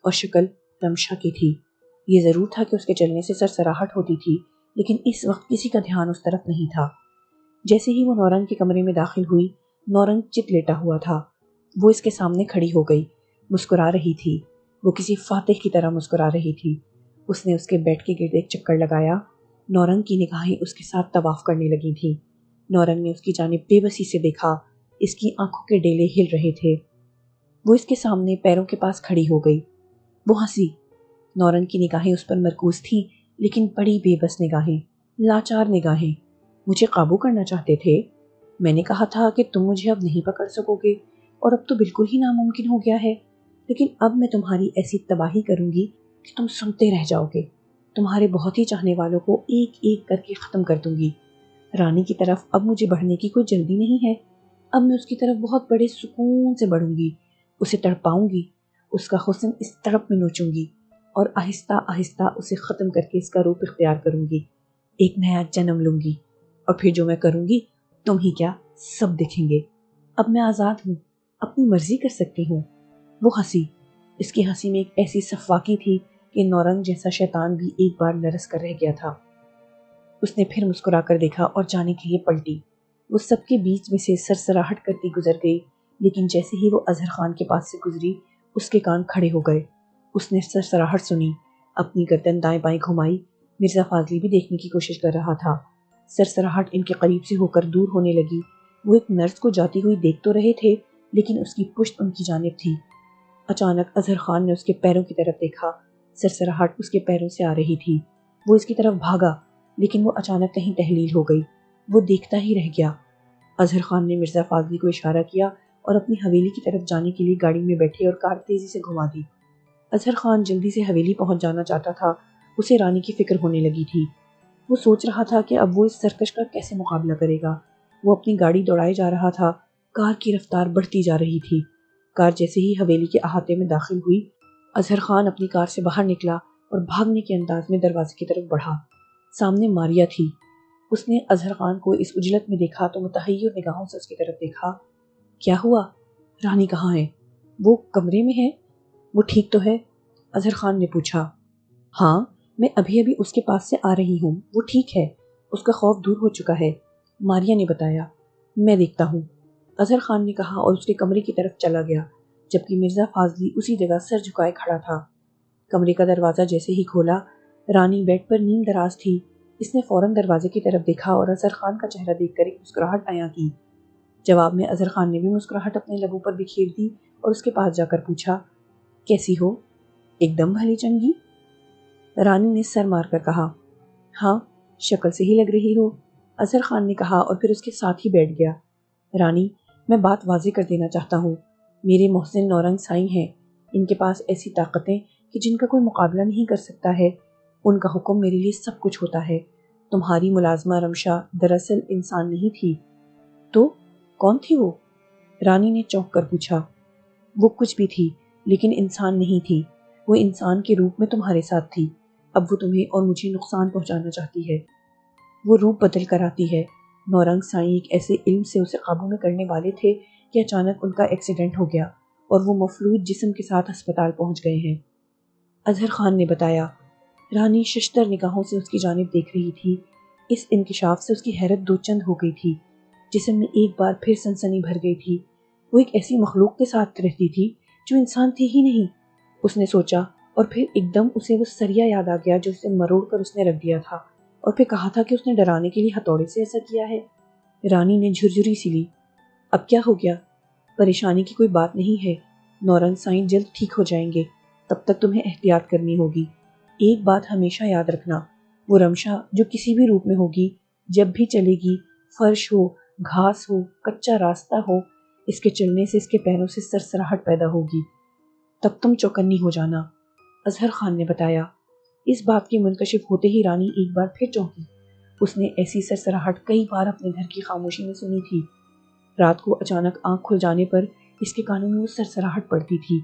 اور شکل رمشا کی تھی۔ یہ ضرور تھا کہ اس کے چلنے سے سرسراہٹ ہوتی تھی، لیکن اس وقت کسی کا دھیان اس طرف نہیں تھا۔ جیسے ہی وہ نورنگ کے کمرے میں داخل ہوئی، نورنگ چت لیٹا ہوا تھا۔ وہ اس کے سامنے کھڑی ہو گئی، مسکرا رہی تھی، وہ کسی فاتح کی طرح مسکرا رہی تھی۔ اس نے اس کے بیڈ کے گرد ایک چکر لگایا۔ نورنگ کی نگاہیں اس کے ساتھ طواف کرنے لگی تھیں۔ نورنگ نے اس کی جانب بے بسی سے دیکھا، اس کی آنکھوں کے ڈیلے ہل رہے تھے۔ وہ اس کے سامنے پیروں کے پاس کھڑی ہو گئی۔ وہ ہنسی۔ نورنگ کی نگاہیں اس پر مرکوز تھیں، لیکن بڑی بے بس نگاہیں، لاچار نگاہیں۔ مجھے قابو کرنا چاہتے تھے؟ میں نے کہا تھا کہ تم مجھے اب نہیں پکڑ سکو گے، اور اب تو بالکل ہی ناممکن ہو گیا ہے، لیکن اب میں تمہاری ایسی تباہی کروں گی کہ تم سنتے رہ جاؤ گے۔ تمہارے بہت ہی چاہنے والوں کو ایک ایک کر کے ختم کر دوں گی۔ رانی کی طرف اب مجھے بڑھنے کی کوئی جلدی نہیں ہے، اب میں اس کی طرف بہت بڑے سکون سے بڑھوں گی، اسے تڑپاؤں گی، اس کا حسن اس تڑپ میں نوچوں گی، اور آہستہ آہستہ اسے ختم کر کے اس کا روپ اختیار کروں گی، ایک نیا جنم لوں گی، اور پھر جو میں کروں گی تم ہی کیا سب دیکھیں گے۔ اب میں آزاد ہوں، اپنی مرضی کر سکتی ہوں۔ وہ ہنسی۔ اس کی ہنسی میں ایک ایسی سفاکی تھی کہ نورنگ جیسا شیطان بھی ایک بار لرز کر رہ گیا تھا۔ اس نے پھر مسکرا کر دیکھا اور جانے کے لیے پلٹی۔ وہ سب کے بیچ میں سے سرسراہٹ کرتی گزر گئی، لیکن جیسے ہی وہ اظہر خان کے پاس سے گزری، اس کے کان کھڑے ہو گئے۔ اس نے سرسراہٹ سنی، اپنی گردن دائیں بائیں گھمائی۔ مرزا فاضلی بھی دیکھنے کی کوشش کر رہا تھا۔ سرسراہٹ ان کے قریب سے ہو کر دور ہونے لگی۔ وہ ایک نرس کو جاتی ہوئی دیکھ تو رہے تھے، لیکن اس کی پشت ان کی جانب تھی۔ اچانک اظہر خان نے اس کے پیروں کی طرف دیکھا۔ سرسراہٹ اس کے پیروں سے آ رہی تھی۔ وہ اس کی طرف بھاگا، لیکن وہ اچانک کہیں تحلیل ہو گئی۔ وہ دیکھتا ہی رہ گیا۔ اظہر خان نے مرزا فاضلی کو اشارہ کیا اور اپنی حویلی کی طرف جانے کے لیے گاڑی میں بیٹھے اور کار تیزی سے گھما دی۔ اظہر خان جلدی سے حویلی پہنچ جانا چاہتا تھا، اسے رانی کی فکر ہونے لگی تھی۔ وہ سوچ رہا تھا کہ اب وہ اس سرکش کا کیسے مقابلہ کرے گا۔ وہ اپنی گاڑی دوڑائے جا رہا تھا، کار کی رفتار بڑھتی جا رہی تھی۔ کار جیسے ہی حویلی کے احاطے میں داخل ہوئی، اظہر خان اپنی کار سے باہر نکلا اور بھاگنے کے انداز میں دروازے کی طرف بڑھا۔ سامنے ماریا تھی۔ اس نے اظہر خان کو اس عجلت میں دیکھا تو متحیر نگاہوں سے اس کی طرف دیکھا۔ کیا ہوا؟ رانی کہاں ہے؟ وہ کمرے میں ہے؟ وہ ٹھیک تو ہے؟ اظہر خان نے پوچھا۔ ہاں، میں ابھی اس کے پاس سے آ رہی ہوں، وہ ٹھیک ہے، اس کا خوف دور ہو چکا ہے، ماریا نے بتایا۔ میں دیکھتا ہوں، اظہر خان نے کہا اور اس کے کمرے کی طرف چلا گیا، جبکہ مرزا فاضلی اسی جگہ سر جھکائے کھڑا تھا۔ کمرے کا دروازہ جیسے ہی کھولا، رانی بیڈ پر نیم دراز تھی۔ اس نے فوراً دروازے کی طرف دیکھا اور اظہر خان کا چہرہ دیکھ کر ایک مسکراہٹ عیاں کی۔ جواب میں اظہر خان نے بھی مسکراہٹ اپنے لبوں پر بکھیر دی اور اس کے پاس جا کر پوچھا، کیسی ہو؟ ایک دم بھلی چنگی؟ رانی نے سر مار کر کہا، ہاں، شکل سے ہی لگ رہی ہو، اظہر خان نے کہا اور پھر اس کے ساتھ ہی بیٹھ گیا۔ رانی، میں بات واضح کر دینا چاہتا ہوں، میرے محسن نورنگ سائیں ہیں، ان کے پاس ایسی طاقتیں کہ جن کا کوئی مقابلہ نہیں کر سکتا ہے، ان کا حکم میرے لیے سب کچھ ہوتا ہے۔ تمہاری ملازمہ رمشا دراصل انسان نہیں تھی۔ تو کون تھی وہ؟ رانی نے چونک کر پوچھا۔ وہ کچھ بھی تھی لیکن انسان نہیں تھی، وہ انسان کے روپ میں تمہارے ساتھ تھی۔ اب وہ تمہیں اور مجھے نقصان پہنچانا چاہتی ہے، وہ روپ بدل کر آتی ہے۔ نورنگ سائیں ایک ایسے علم سے اسے قابو میں کرنے والے تھے کہ اچانک ان کا ایکسیڈنٹ ہو گیا اور وہ مفلوج جسم کے ساتھ ہسپتال پہنچ گئے ہیں، اظہر خان نے بتایا۔ رانی ششدر نگاہوں سے اس کی جانب دیکھ رہی تھی۔ اس انکشاف سے اس کی حیرت دو چند ہو گئی تھی، جسم میں ایک بار پھر سنسنی بھر گئی تھی۔ وہ ایک ایسی مخلوق کے ساتھ رہتی تھی جو انسان تھی ہی نہیں، اس نے سوچا، اور پھر ایک دم اسے وہ سریا یاد آ گیا جو اسے مروڑ کر اس نے رکھ دیا تھا اور پھر کہا تھا کہ اس نے ڈرانے کے لیے ہتھوڑے سے ایسا کیا ہے۔ رانی نے جھرجھری سی لی۔ اب کیا ہو گیا؟ پریشانی کی کوئی بات نہیں ہے، نورنگ سائیں جلد ٹھیک ہو جائیں گے، تب تک تمہیں احتیاط کرنی ہوگی۔ ایک بات ہمیشہ یاد رکھنا، وہ رمشا جو کسی بھی روپ میں ہوگی، جب بھی چلے گی، فرش ہو، گھاس ہو، کچا راستہ ہو، اس کے چلنے سے اس کے پیروں سے سرسراہٹ پیدا ہوگی۔ تب تم چوکنی ہو جانا، اظہر خان نے بتایا۔ اس بات کے منکشف ہوتے ہی رانی ایک بار پھر چونکی۔ اس نے ایسی سرسراہٹ کئی بار اپنے گھر کی خاموشی میں سنی تھی۔ رات کو اچانک آنکھ کھل جانے پر اس کے کانوں میں وہ سرسراہٹ پڑتی تھی،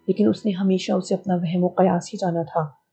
لیکن اس نے ہمیشہ اسے اپنا وہم و قیاس ہی جانا تھا۔